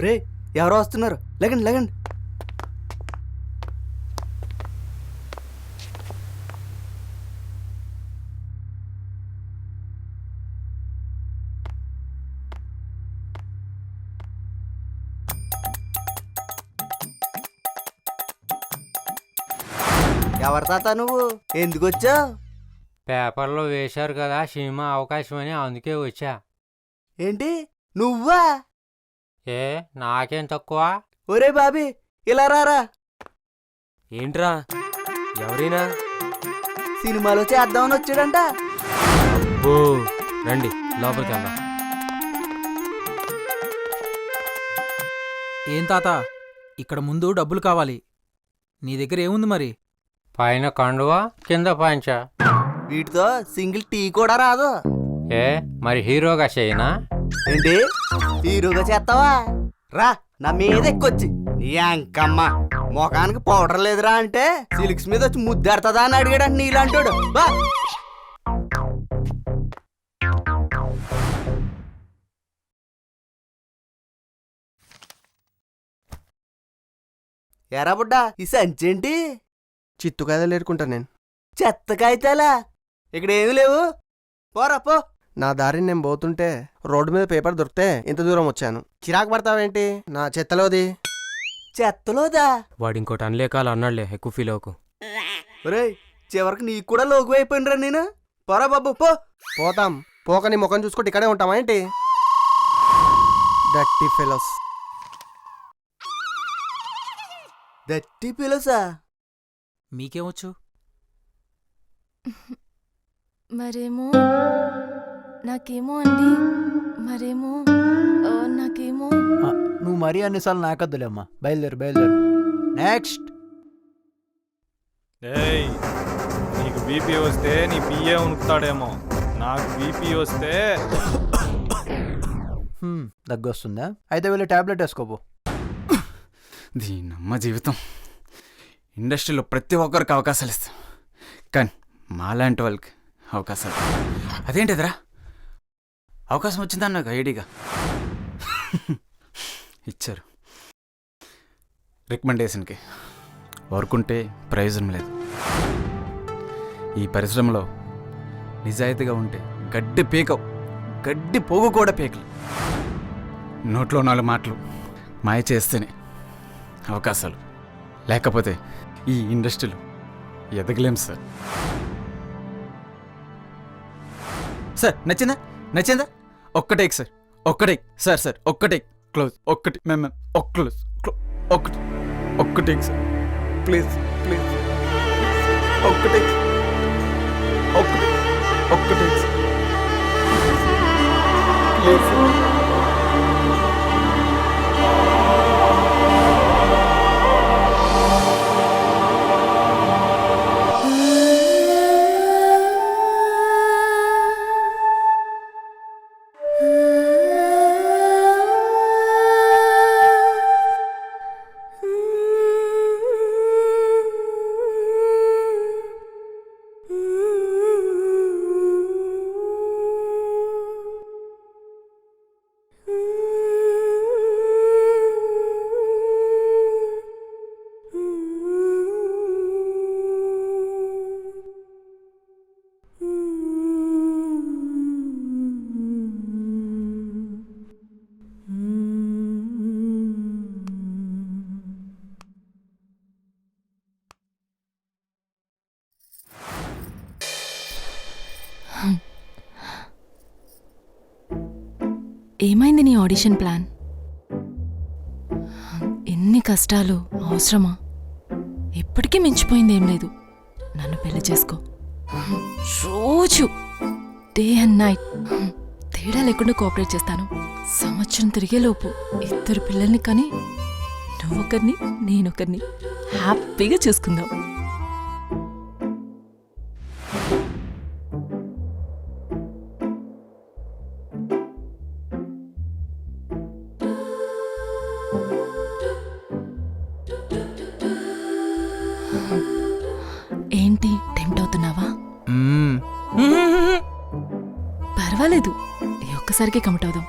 రే, ఎవరో వస్తున్నారు. లగండి లగండి. ఎవరు తాత నువ్వు? ఎందుకు వచ్చావు? పేపర్లో వేశారు కదా సినిమా అవకాశం అని, అందుకే వచ్చా. ఏంటి నువ్వా? ఏ నాకేం తక్కువ? ఒరే బాబీ, ఇలా రారా. ఏంట్రా ఎవరైనా? సినిమాలో చేద్దామని వచ్చాడంట. ఓ రండి లోపలికి వెళ్దాం. ఏం తాత, ఇక్కడ ముందు డబ్బులు కావాలి. నీ దగ్గర ఏముంది మరి? పైన కండువా కింద పంచ. వీటితో సింగిల్ టీ కూడా రాదు. ఏ మరి హీరోగా చేయనా? ఏంటి హీరోగా చేస్తావా? రా నా మీద ఎక్కొచ్చి. నీ అంకమ్మ మొఖానికి పౌడర్ లేదురా అంటే సిల్క్స్ మీద వచ్చి ముద్దాడుతుందా అని అడిగాడు నీలాంటోడు. బా ఎరా బుడ్డా, ఈ సంచేంటి? చిత్తు కాయలు ఏరుకుంటా నేను. చెత్త కాగితాలా? ఇక్కడ ఏమి లేవు, పోరా పో. నా దారిని నేను పోతుంటే రోడ్డు మీద పేపర్ దొరికితే ఇంత దూరం వచ్చాను. చిరాకు పడతావేంటి? నా చెత్తలోది. చెత్తలోదా? వాడు ఇంకోటి అనలేకాలు అన్నాడులే, ఎక్కువ ఫీల్ అవ్వకు. రే, చివరికి నీకు కూడా లోకు అయిపోయినరా నేను. పోరా బాబు పో. పోతాం, పోక నీ ముఖం చూసుకుంటే ఇక్కడే ఉంటామా ఏంటి? Dirty fellows. డర్టీ ఫెలోసా? మీకేమొచ్చు? మరేమో నాకేమో అండి, మరేమో నాకేమో. నువ్వు మరీ అన్నిసార్లు నాకద్దులేమ్మా. బయలుదేరు బయలుదేరు. నెక్స్ట్. నీకు బీపీ వస్తే నీ పిఏ ఉనుకుతాడేమో. నాకు బీపీ వస్తే దగ్గు వస్తుందా? అయితే వెళ్ళి టాబ్లెట్ వేసుకోపో. దీనమ్మ జీవితం. ఇండస్ట్రీలో ప్రతి ఒక్కరికి అవకాశాలు ఇస్తాం, కానీ మాలాంటి వాళ్ళకి అవకాశాలు అదేంటిదిరా? అవకాశం వచ్చిందా నాకు ఐడిగా ఇచ్చారు. రికమెండేషన్కి వర్క్ ఉంటే ప్రయోజనం లేదు. ఈ పరిశ్రమలో నిజాయితీగా ఉంటే గడ్డి పీకవు, గడ్డి పోగు కూడా పీకలు. నోట్లో 4 మాటలు మాయ చేస్తేనే అవకాశాలు, లేకపోతే ఈ ఇండస్ట్రీలో ఎదగలేం సార్. సార్ నచ్చిందా నచ్చిందా? ఒక్క టేక్ సార్, ఒక్క టేక్ సార్. సార్ ఒక్క టేక్, క్లోజ్, ఒక్కటి మేము ఒక్క క్లోజ్, ఒక్కటి ఒక్క టేక్ సార్, ప్లీజ్ ప్లీజ్ ఒక్క టేక్, ఒక్క టేక్ సార్, ప్లీజ్. ఏమైంది నీ ఆడిషన్ ప్లాన్? ఎన్ని కష్టాలు అవసరమా? ఎప్పటికీ మించిపోయింది ఏం లేదు. నన్ను పెళ్లి చేసుకో. రోజు డే అండ్ నైట్ తేడా లేకుండా కోఆపరేట్ చేస్తాను. సంవత్సరం తిరిగేలోపు 2 పిల్లల్ని కానీ నువ్వొకరిని నేనొకరిని హ్యాపీగా చూసుకుందాం. ఏంటి టెంప్ట్ అవుతున్నావా? పర్వాలేదు, ఈ ఒక్కసారికి కమిట్ అవుదాం.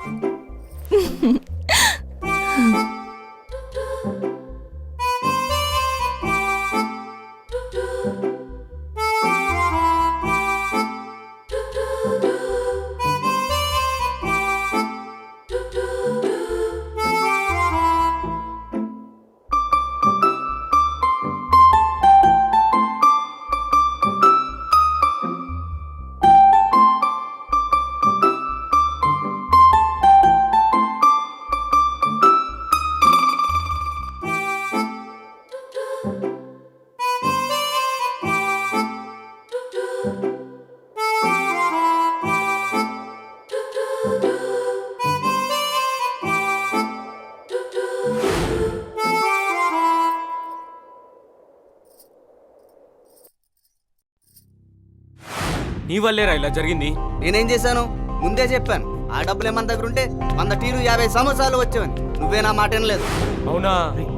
నీ వల్లేరా ఇలా జరిగింది? నేనేం చేశాను? ముందే చెప్పాను. ఆ డబ్బులు ఏమన్న దగ్గర ఉంటే 100 టీలు 50 సమోసాలు వచ్చేవని. నువ్వే నా మాట వినలేదు. అవునా?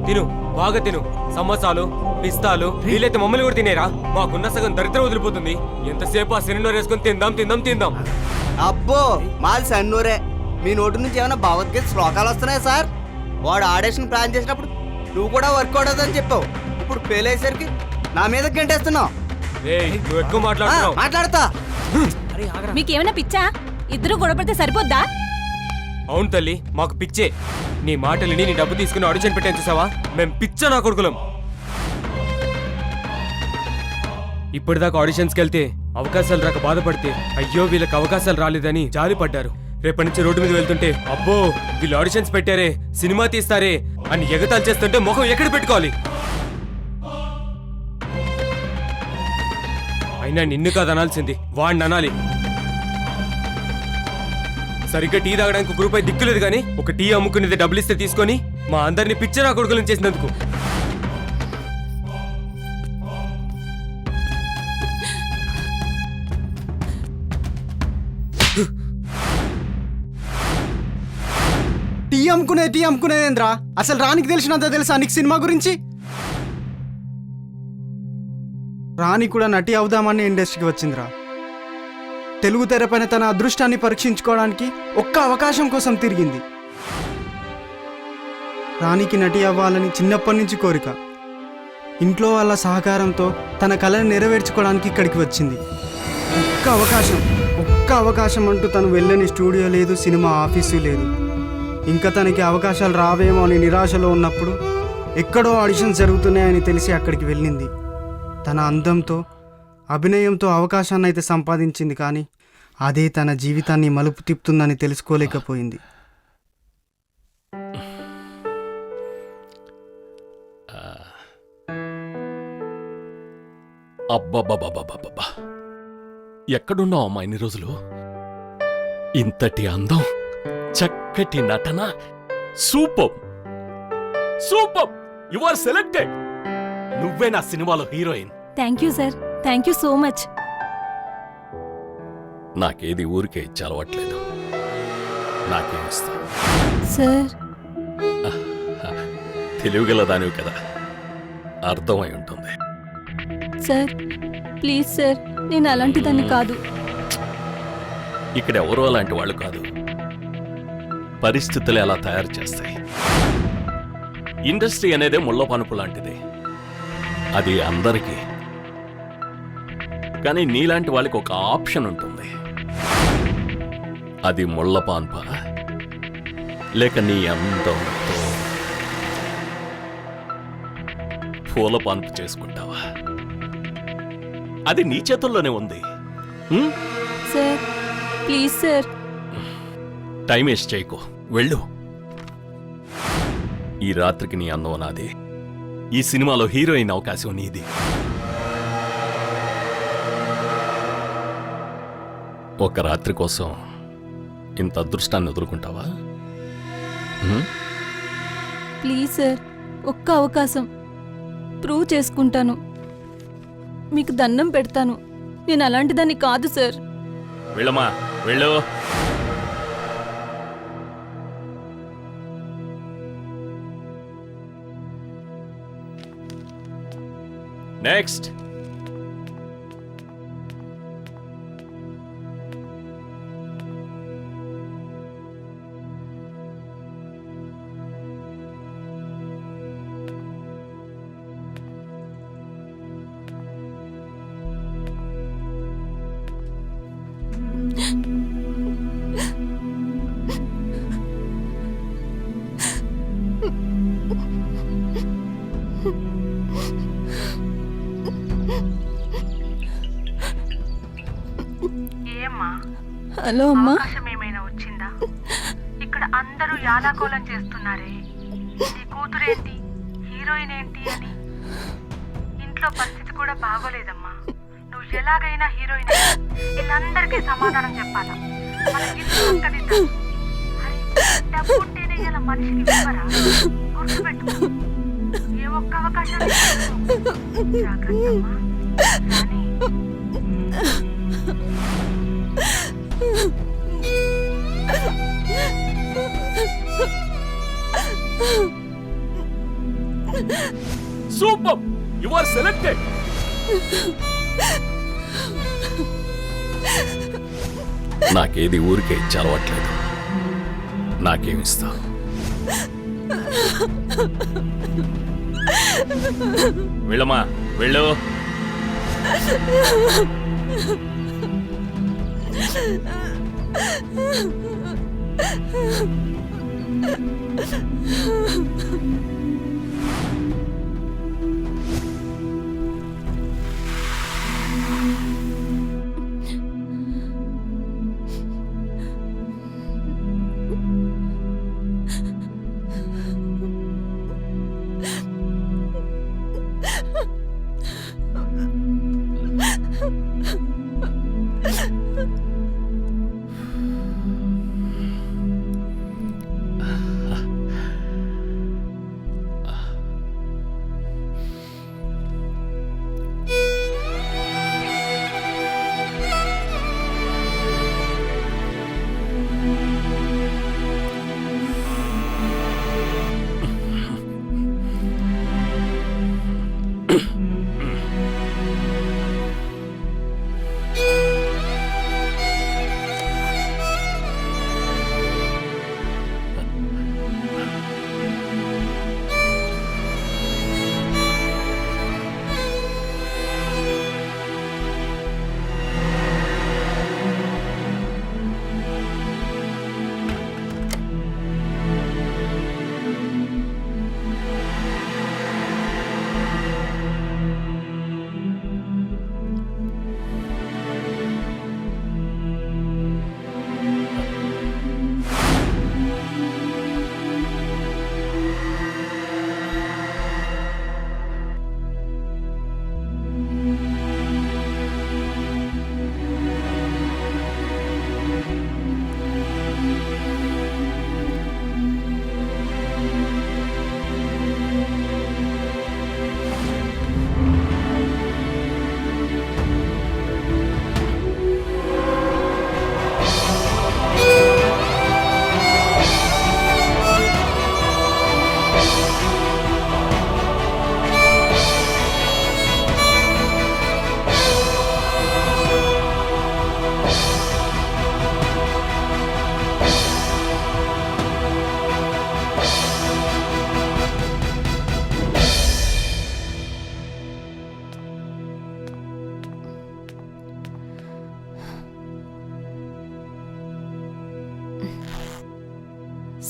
తిను, బాగా తిను. సమోసాలు, పిస్తాలు, వీలైతే మమ్మల్ని కూడా తినేరా. మాకున్న సగం దరిద్రం వదిలిపోతుంది. ఎంతసేపు ఆ సిలిండర్ వేసుకొని తిందాం తిందాం తిందాం. అబ్బో మాది సన్నూరే. మీ నోటి నుంచి ఏమైనా భగవద్గీత శ్లోకాలు వస్తున్నాయా సార్? వాడు ఆడిషన్ ప్లాన్ చేసినప్పుడు నువ్వు కూడా వర్క్ అవదని చెప్పావు. ఇప్పుడు ఫెయిల్ అయ్యేసరికి నా మీద గంటేస్తున్నావు. నువ్వు ఎక్కువ మాట్లాడుతున్నావు. మాట్లాడతా. మీకేమైనా పిచ్చా? ఇద్దరు గొడవపడితే సరిపోద్దా? అవును తల్లి, మాకు పిచ్చే. నీ మాటలిని నీ డబ్బు తీసుకుని ఆడిషన్ పెట్టాను చూసావా? మేం పిచ్చ నా కొడుకులం. ఇప్పటిదాకా ఆడిషన్స్కి వెళ్తే అవకాశాలు రాక బాధపడితే అయ్యో వీళ్ళకి అవకాశాలు రాలేదని జాలి పడ్డారు. రేపటి నుంచి రోడ్డు మీద వెళ్తుంటే అబ్బో వీళ్ళు ఆడిషన్స్ పెట్టారే, సినిమా తీస్తారే అని ఎగతాలు చేస్తుంటే ముఖం ఎక్కడ పెట్టుకోవాలి? అయినా నిన్ను కాదు అనాల్సింది, వాడిని అనాలి. సరిగ్గా టీ తాగడానికి ఒక రూపాయి దిక్కులేదు కానీ ఒక టీ అమ్ముకునేది డబ్బులు ఇస్తే తీసుకొని మా అందరినీ పిచ్చరా కొడుకులను చేసినందుకు. టీ అమ్ముకునేదేంద్రా? అసలు రానికి తెలిసినంత తెలుసా నీకు సినిమా గురించి? రాణి కూడా నటి అవుదామని ఇండస్ట్రీకి వచ్చిందిరా. తెలుగు తెరపైన తన అదృష్టాన్ని పరీక్షించుకోవడానికి ఒక్క అవకాశం కోసం తిరిగింది. రాణికి నటి అవ్వాలని చిన్నప్పటి నుంచి కోరిక. ఇంట్లో వాళ్ళ సహకారంతో తన కళను నెరవేర్చుకోవడానికి ఇక్కడికి వచ్చింది. ఒక్క అవకాశం అంటూ తను వెళ్ళని స్టూడియో లేదు, సినిమా ఆఫీసు లేదు. ఇంకా తనకి అవకాశాలు రావేమో అని నిరాశలో ఉన్నప్పుడు ఎక్కడో ఆడిషన్స్ జరుగుతున్నాయని తెలిసి అక్కడికి వెళ్ళింది. తన అందంతో అభినయంతో అవకాశాన్ని అయితే సంపాదించింది, కానీ అదే తన జీవితాన్ని మలుపు తిప్పుతుందని తెలుసుకోలేకపోయింది. అబ్బబ్బబ్బబ్బబ్బబ్బా, ఎక్కడున్నావు అమ్మా ఇన్ని రోజులు? ఇంతటి అందం, చక్కటి నటన, super super, you are selected. నువ్వే నా సినిమాలో heroine. Thank you sir, thank you so much. నాకేది ఊరికే ఇచ్చి అలవాట్లేదు. నాకేమిస్తావు? సార్ తెలివిగల దానివి కదా, అర్థమై ఉంటుంది. సార్ ప్లీజ్ సార్, నేను అలాంటి దాన్ని కాదు. ఇక్కడ ఎవరో అలాంటి వాళ్ళు కాదు, పరిస్థితులు ఎలా తయారు చేస్తాయి. ఇండస్ట్రీ అనేదే ముళ్ళ పనుపు లాంటిది, అది అందరికీ. కానీ నీలాంటి వాళ్ళకి ఒక ఆప్షన్ ఉంటుంది. అది ముళ్ళ పాన్ప లేక నీ అందంతో పూల పాన్పు చేసుకుంటావా? అది నీ చేతుల్లోనే ఉంది. Sir please sir. Time waste చేయకు, వెళ్ళు. ఈ రాత్రికి నీ అందం నాది, ఈ సినిమాలో హీరోయిన్ అవకాశం నీది. ఒక రాత్రి కోసం ఇంత అదృష్టాన్ని వదులుకుంటావా? ప్లీజ్ సార్, ఒక్క అవకాశం. ప్రూవ్ చేసుకుంటాను, మీకు దండం పెడతాను. నేను అలాంటి దాన్ని కాదు సార్. వెళ్ళమా, వెళ్ళు. నెక్స్ట్. హలో అమ్మా. ఏమైనా వచ్చిందా? ఇక్కడ అందరూ యాలాకోలం చేస్తున్నారే, నీ కూతురేంటి, హీరోయిన్ ఏంటి అని. ఇంట్లో పరిస్థితి కూడా బాగోలేదమ్మా. నువ్వు ఎలాగైనా హీరోయిన్ వీళ్ళందరికీ సమాధానం చెప్పాలా? డబ్బు ఉంటేనే ఇలా మనిషికి వివరా? గుర్తుపెట్టుకో, ఏ ఒక్క అవకాశం జాగ్రత్త అమ్మా. Super, you are selected. నాకేది ఊరికే ఇచ్చి అలవాట్లేదు. నాకేమిస్తావు? వెళ్ళమా, వెళ్ళు.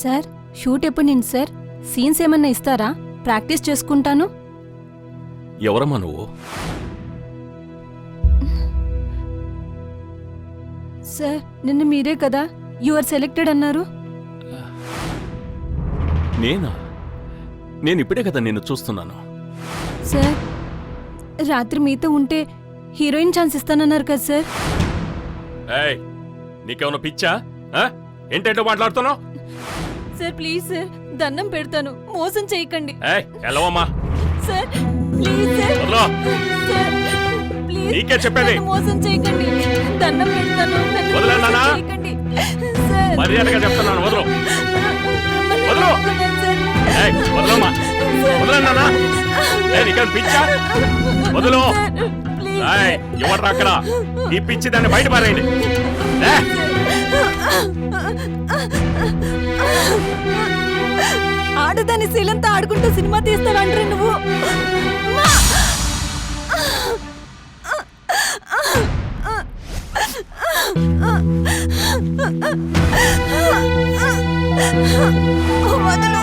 సార్ షూట్ ఎప్పుడు నిండి సార్? సీన్స్ ఏమన్నా ఇస్తారా? ప్రాక్టీస్ చేసుకుంటాను. ఎవరమ్మా నువ్వు? సార్ నిన్న మీరే కదా యు ఆర్ సెలెక్టెడ్ అన్నారు. నేనా? నేను ఇప్పుడే కదా నిన్ను చూస్తున్నాను. సార్ రాత్రి మీతో ఉంటే హీరోయిన్ ఛాన్స్ ఇస్తానన్నారు కదా సార్. ఏయ్, నీకేమన్నా పిచ్చా? ఏంటంటే మాట్లాడుతున్నావు? సార్ ప్లీజ్ సార్, దండం పెడతాను, మోసం చేయకండి. ఏయ్, వెళ్ళవమ్మా. సార్ ప్లీజ్ సార్, వదలు. సార్ ప్లీజ్ నీకే చెప్పేది. నన్ను మోసం చేయకండి, దండం పెడతాను, నన్ను వదలండి మోసం నాన్న. చేయకండి. సార్ మర్యాదగా చెప్తున్నాను, వదలు. మిమ్మల్ని వదలు. నమ్ముకున్నాను సార్. ఏయ్, వదలమ్మా. వదలండి నాన్న. ఏయ్, నీకేం పిచ్చా? వదలు. ఏయ్, ఎవరు అక్కడ? ఈ పిచ్చి దాన్ని బయట పారేయండి. ఏయ్. ఆడదాని శీలంతా ఆడుకుంటూ సినిమా తీస్తావంటారు నువ్వు. వదలు.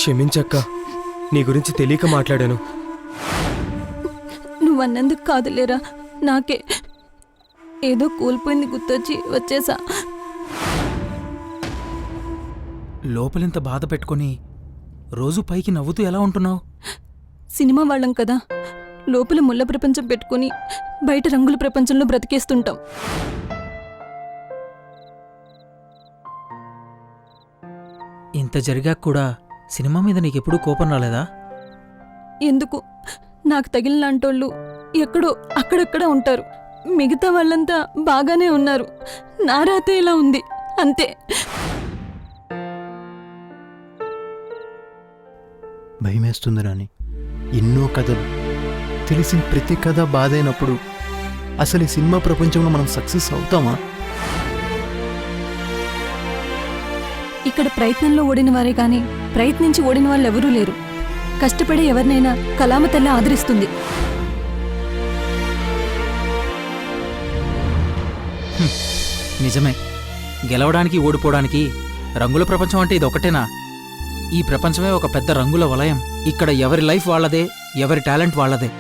క్షమించక్క, నీ గురించి తెలియక మాట్లాడాను. నువ్వన్నందుకు కాదులేరా, నాకే ఏదో కూలిపోయింది గుర్తొచ్చి వచ్చేసా. లోపలింత బాధ పెట్టుకొని రోజు పైకి నవ్వుతూ ఎలా ఉంటున్నావు? సినిమా వాళ్ళం కదా, లోపల ముళ్ళ ప్రపంచం పెట్టుకుని బయట రంగుల ప్రపంచంలో బ్రతికేస్తుంటాం. ఇంత జరిగాక కూడా సినిమా మీద నీకెప్పుడూ కోపం రాలేదా? ఎందుకు? నాకు తగిలిన లాంటోళ్ళు ఎక్కడో అక్కడక్కడ ఉంటారు, మిగతా వాళ్ళంతా బాగానే ఉన్నారు. నా రాతే ఇలా ఉంది అంతే. భయమేస్తుంది రాని. ఎన్నో కథలు తెలిసిన ప్రతి కథ బాధైనప్పుడు అసలు ఈ సినిమా ప్రపంచంలో మనం సక్సెస్ అవుతామా? ఇక్కడ ప్రయత్నంలో ఓడిన వారే గాని ప్రయత్నించి ఓడిన వాళ్ళు ఎవరూ లేరు. కష్టపడే ఎవరినైనా కలామ తల్లి ఆదరిస్తుంది. నిజమే, గెలవడానికి ఓడిపోవడానికి రంగుల ప్రపంచం అంటే ఇది ఒకటేనా? ఈ ప్రపంచమే ఒక పెద్ద రంగుల వలయం. ఇక్కడ ఎవరి లైఫ్ వాళ్ళదే, ఎవరి టాలెంట్ వాళ్ళదే.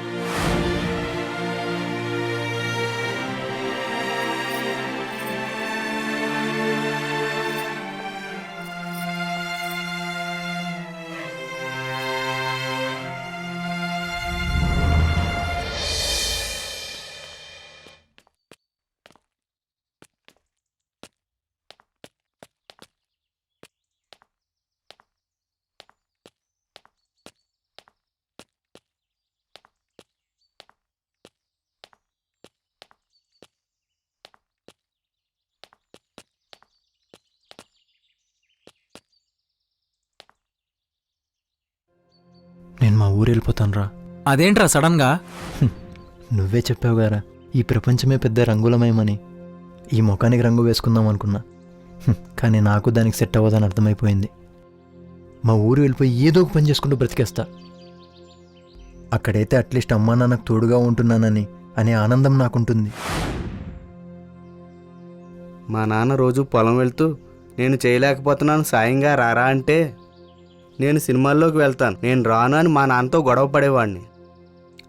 మా ఊరు వెళ్ళిపోతాను రా. అదేంట్రా సడన్గా? నువ్వే చెప్పావు గారా ఈ ప్రపంచమే పెద్ద రంగులమయమని. ఈ ముఖానికి రంగు వేసుకుందాం అనుకున్నా, కానీ నాకు దానికి సెట్ అవ్వదని అర్థమైపోయింది. మా ఊరు వెళ్ళిపోయి ఏదో ఒక పని చేసుకుంటూ బ్రతికేస్తా. అక్కడైతే అట్లీస్ట్ అమ్మా నాన్నకు తోడుగా ఉంటున్నానని అనే ఆనందం నాకుంటుంది. మా నాన్న రోజు పొలం వెళ్తూ నేను చేయలేకపోతున్నాను సాయంగా రారా అంటే నేను సినిమాల్లోకి వెళ్తాను, నేను రాను అని మా నాన్నతో గొడవ పడేవాడిని.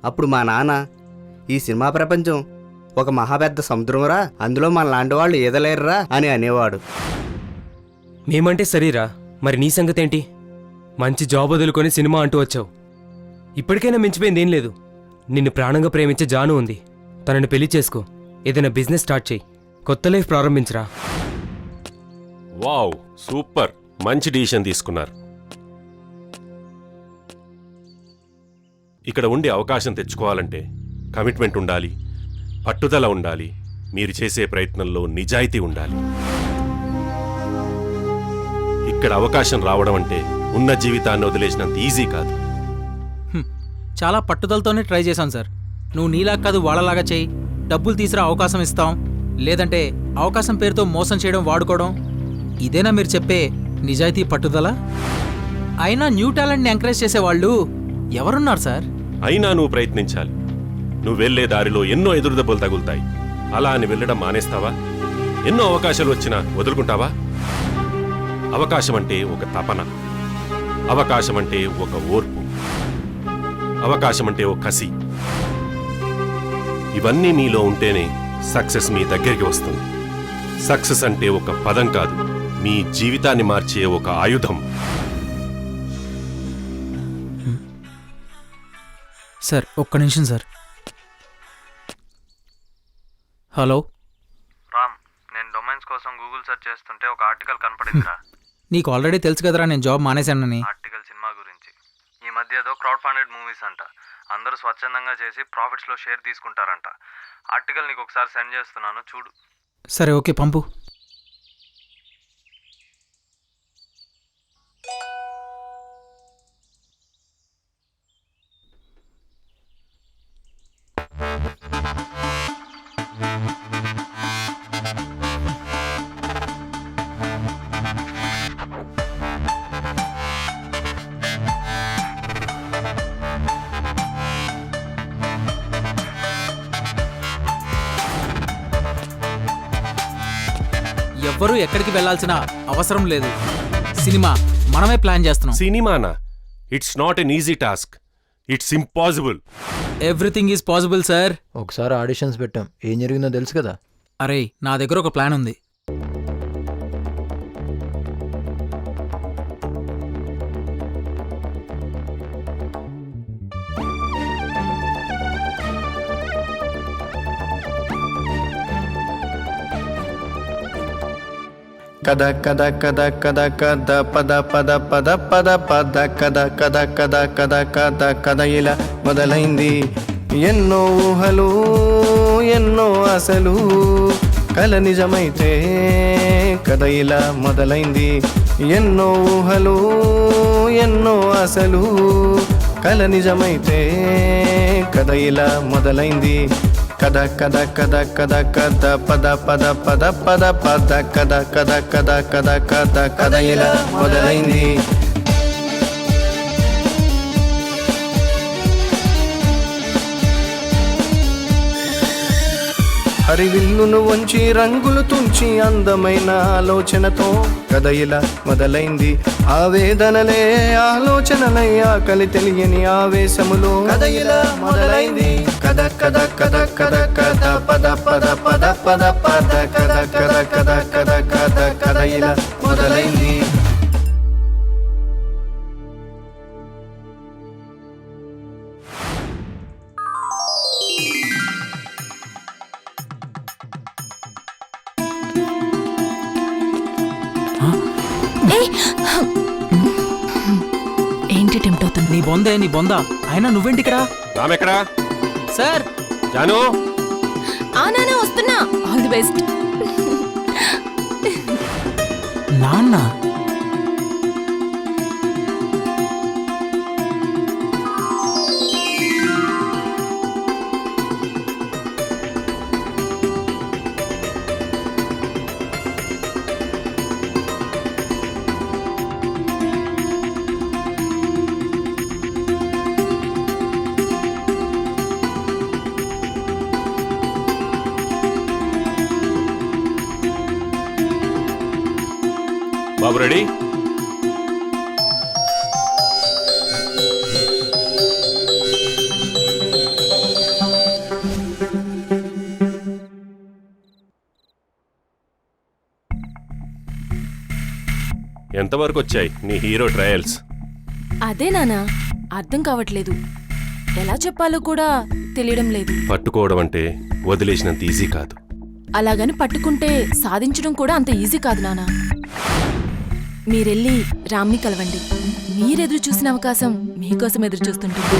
అప్పుడు మా నాన్న ఈ సినిమా ప్రపంచం ఒక మహాపెద్ద సముద్రంరా, అందులో మన లాంటి వాళ్ళు ఈదలేరురా అని అనేవాడు. మేమంటే సరేరా, మరి నీ సంగతేంటి? మంచి జాబ్ వదులుకొని సినిమా అంటూ వచ్చావు. ఇప్పటికైనా మించిపోయింది ఏం లేదు. నిన్ను ప్రాణంగా ప్రేమించే జాను ఉంది, తనని పెళ్లి చేసుకో, ఏదైనా బిజినెస్ స్టార్ట్ చేయి, కొత్త లైఫ్ ప్రారంభించరా. వావ్, సూపర్, మంచి డిసిషన్ తీసుకున్నారు. ఇక్కడ ఉండి అవకాశం తెచ్చుకోవాలంటే కమిట్మెంట్ ఉండాలి, పట్టుదల ఉండాలి, మీరు చేసే ప్రయత్నంలో నిజాయితీ ఉండాలి. ఇక్కడ అవకాశం రావడం అంటే ఉన్న జీవితాన్ని వదిలేసినంత ఈజీ కాదు. చాలా పట్టుదలతోనే ట్రై చేశాను సార్. నువ్వు నీలా కాదు వాళ్ళలాగా చెయ్యి, డబ్బులు తీసిరా అవకాశం ఇస్తాం, లేదంటే అవకాశం పేరుతో మోసం చేయడం వాడుకోవడం, ఇదేనా మీరు చెప్పే నిజాయితీ పట్టుదల? అయినా న్యూ టాలెంట్ని ఎంకరేజ్ చేసేవాళ్ళు ఎవరున్నారు సార్? అయినా నువ్వు ప్రయత్నించాలి. నువ్వు వెళ్లే దారిలో ఎన్నో ఎదురుదెబ్బలు తగులుతాయి. అలా అని వెళ్ళడం మానేస్తావా? ఎన్నో అవకాశాలు వచ్చినా వదులుకుంటావా? అవకాశం అంటే ఒక తపన, అవకాశం అంటే ఒక ఓర్పు, అవకాశం అంటే ఒక కసి. ఇవన్నీ మీలో ఉంటేనే సక్సెస్ మీ దగ్గరికి వస్తుంది. సక్సెస్ అంటే ఒక పదం కాదు, మీ జీవితాన్ని మార్చే ఒక ఆయుధం. సార్ ఒక్క నిమిషం సార్. హలో రామ్, నేను డొమైన్స్ కోసం గూగుల్ సెర్చ్ చేస్తుంటే ఒక ఆర్టికల్ కనపడిందిరా. నీకు ఆల్రెడీ తెలుసు కదరా నేను జాబ్ మానేశానని. ఆర్టికల్ సినిమా గురించి. ఈ మధ్య ఏదో క్రౌడ్ ఫండెడ్ మూవీస్ అంట, అందరూ స్వచ్ఛందంగా చేసి ప్రాఫిట్స్లో షేర్ తీసుకుంటారంట. ఆర్టికల్ నీకు ఒకసారి సెండ్ చేస్తున్నాను, చూడు. సరే ఓకే, పంపు. ఎవ్వరూ ఎక్కడికి వెళ్లాల్సిన అవసరం లేదు. సినిమా మనమే ప్లాన్ చేస్తున్నాం. సినిమానా? It's not an easy task, it's impossible. Everything is possible sir. ఒకసారి ఆడిషన్స్ పెట్టాం, ఏం జరిగిందో తెలుసు కదా. అరే నా దగ్గర ఒక ప్లాన్ ఉంది. కద కద కద కద కద పద పద పద పద పద కద కద కద కద కద కథ ఇలా మొదలైంది. ఎన్నో ఊహలు ఎన్నో ఆశలు, కల నిజమైతే కథ ఇలా మొదలైంది. ఎన్నో ఊహలు ఎన్నో ఆశలు, కల నిజమైతే కథ ఇలా మొదలైంది. కద కద కద కద కద పద పద పద పద పద కద కద కద కద కద కథ ఇలా మొదలైంది. హరివిల్లును వంచి రంగులు తుంచి అందమైన ఆలోచనతో కథ ఇలా మొదలైంది. ఆవేదనలే ఆలోచనలై ఆకలి తెలియని ఆవేశములో కథ ఇలా మొదలైంది. కథ కథ కథ కథ కథ పద పద పద పద పద కథ కథ కథ కథ కథ కథ ఇలా మొదలైంది. ఏంటి టెంప్ట్ అవుతుంది? నీ బొందే నీ బొందా, అయినా నువ్వేంటి ఇక్కడ? రామెక్కడా? సార్ జాను, నానా వస్తున్నా. All the best. నాన్న బాబు రెడీ? ఎంతవరకు వచ్చాయి నీ హీరో ట్రయల్స్? అదే నానా అర్థం కావట్లేదు. ఎలా చెప్పాలో కూడా తెలియడం లేదు. పట్టుకోవడం అంటే వదిలేసినంత ఈజీ కాదు. అలాగని పట్టుకుంటే సాధించడం కూడా అంత ఈజీ కాదు నానా. మీరెళ్ళి రామ్ని కలవండి. మీరెదురు చూసిన అవకాశం మీకోసం ఎదురు చూస్తుంటుంది.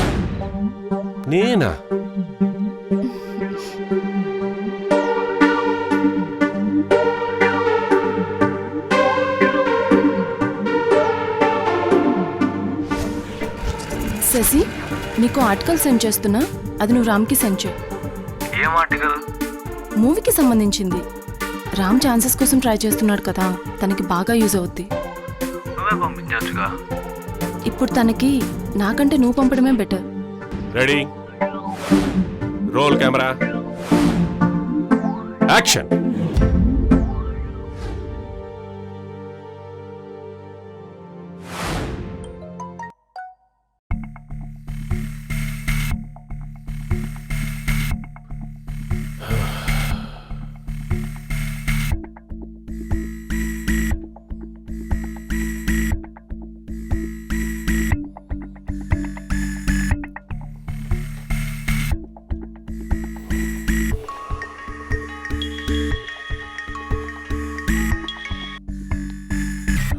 నేనా? శశి, నీకు ఆర్టికల్ సెండ్ చేస్తున్నా, అది నువ్వు రామ్కి సెండ్ చేయి. ఏం ఆర్టికల్? మూవీకి సంబంధించింది. రామ్ ఛాన్సెస్ కోసం ట్రై చేస్తున్నాడు కదా, తనకి బాగా యూజ్ అవుద్ది. నువ్వే పంపించవచ్చుగా. ఇప్పుడు తనకి నాకంటే నువ్వు పంపడమే better. Ready, roll camera, action.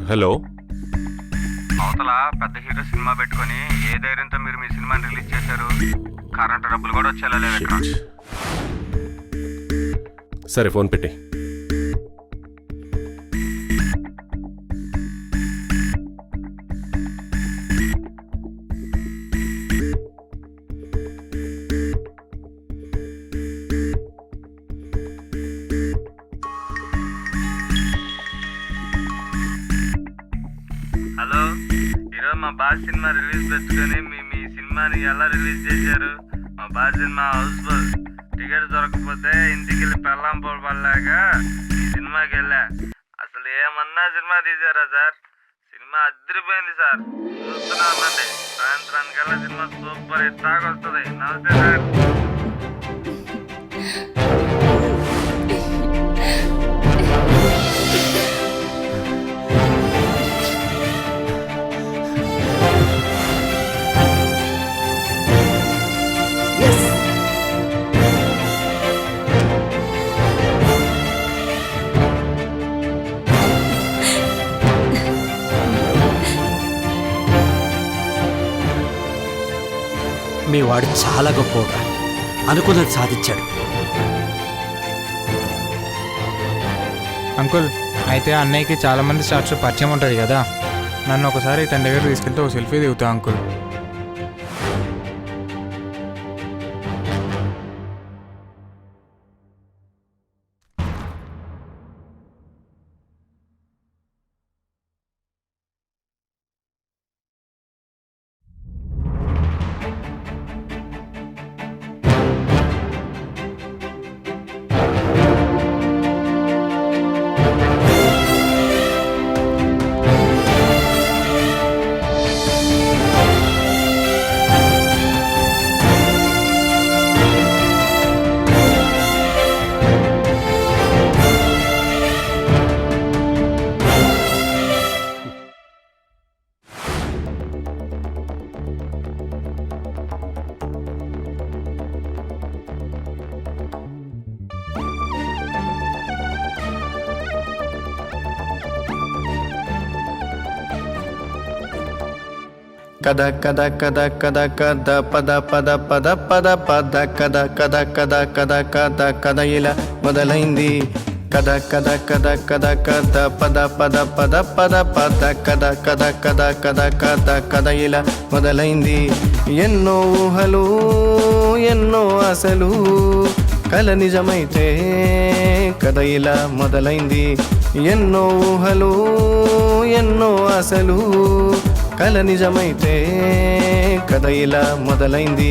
Hello, అవతల పెద్ద హీరో సినిమా పెట్టుకొని ఏ ధైర్యంతో మీరు మీ సినిమాని రిలీజ్ చేశారు? కరెంట్ డబ్బులు కూడా వచ్చేలా లేదు ఇక్కడ. సరే ఫోన్ పెట్టి. హలో, ఈరోజు మా బాస్ సినిమా రిలీజ్ పెట్టుకొని మీ సినిమాని ఎలా రిలీజ్ చేశారు? మా బాస్ సినిమా హౌస్ఫుల్. టికెట్ దొరకకపోతే ఇంటికి వెళ్ళి పెళ్ళాం పడలేక ఈ సినిమాకి వెళ్ళా. అసలు ఏమన్నా సినిమా తీసారా సార్? సినిమా అదిరిపోయింది సార్. చూస్తూనే ఉండండి, సాయంత్రానికల్లా సినిమా సూపర్ హిట్ దాకా వస్తుంది. నమస్తే సార్. మీ వాడు చాలా గొప్పవాడు, అనుకున్నది సాధించాడు. అంకుల్, అయితే అన్నయ్యకి చాలా మంది స్టార్స్ పరిచయం ఉంటుంది కదా, నన్ను ఒకసారి తన దగ్గర తీసుకెళ్తే ఒక సెల్ఫీ దిగుతా అంకుల్. కద కద కద కద కద పద పద పద పద పద కద కద కద కద కద కద ఇలా మొదలైంది. కద కద కద కద కద పద పద పద పద పద కద కద కద కద కద కద ఇలా మొదలైంది. ఎన్నో ఊహలు ఎన్నో ఆశలు కల నిజమైతే కథ ఇలా మొదలైంది. ఎన్నో ఊహలు ఎన్నో ఆశలు కల నిజమైతే కథ ఇలా మొదలైంది.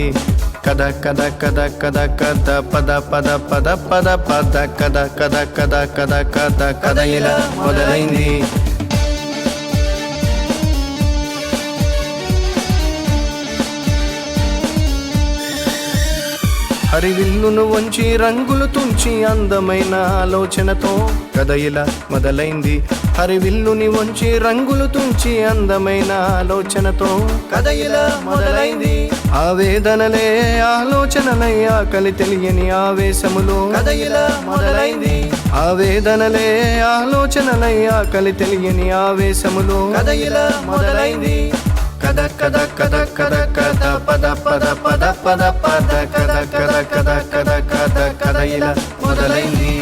కథ కథ కథ కథ కథ పద పద పద పద పద కథ కథ కథ కథ కథ కథ ఇలా మొదలైంది. హరివిల్లును వంచి రంగులు తుంచి అందమైన ఆలోచనతో కథ ఇలా మొదలైంది. హరివిల్లుని వంచి రంగులు తుంచి అందమైన ఆలోచనతో కథ ఇలా మొదలైంది. ఆవేదనలే ఆలోచనలై ఆకలి తెలియని ఆవేశములో కథ ఇలా మొదలైంది. ఆవేదనలే ఆలోచనలై ఆకలి తెలియని ఆవేశములో కథ ఇలా మొదలైంది. కథ కథ కథ కథ కథ పద పద పద పద పద కథ కథ కథ కథ కథ కథ ఇలా మొదలైంది.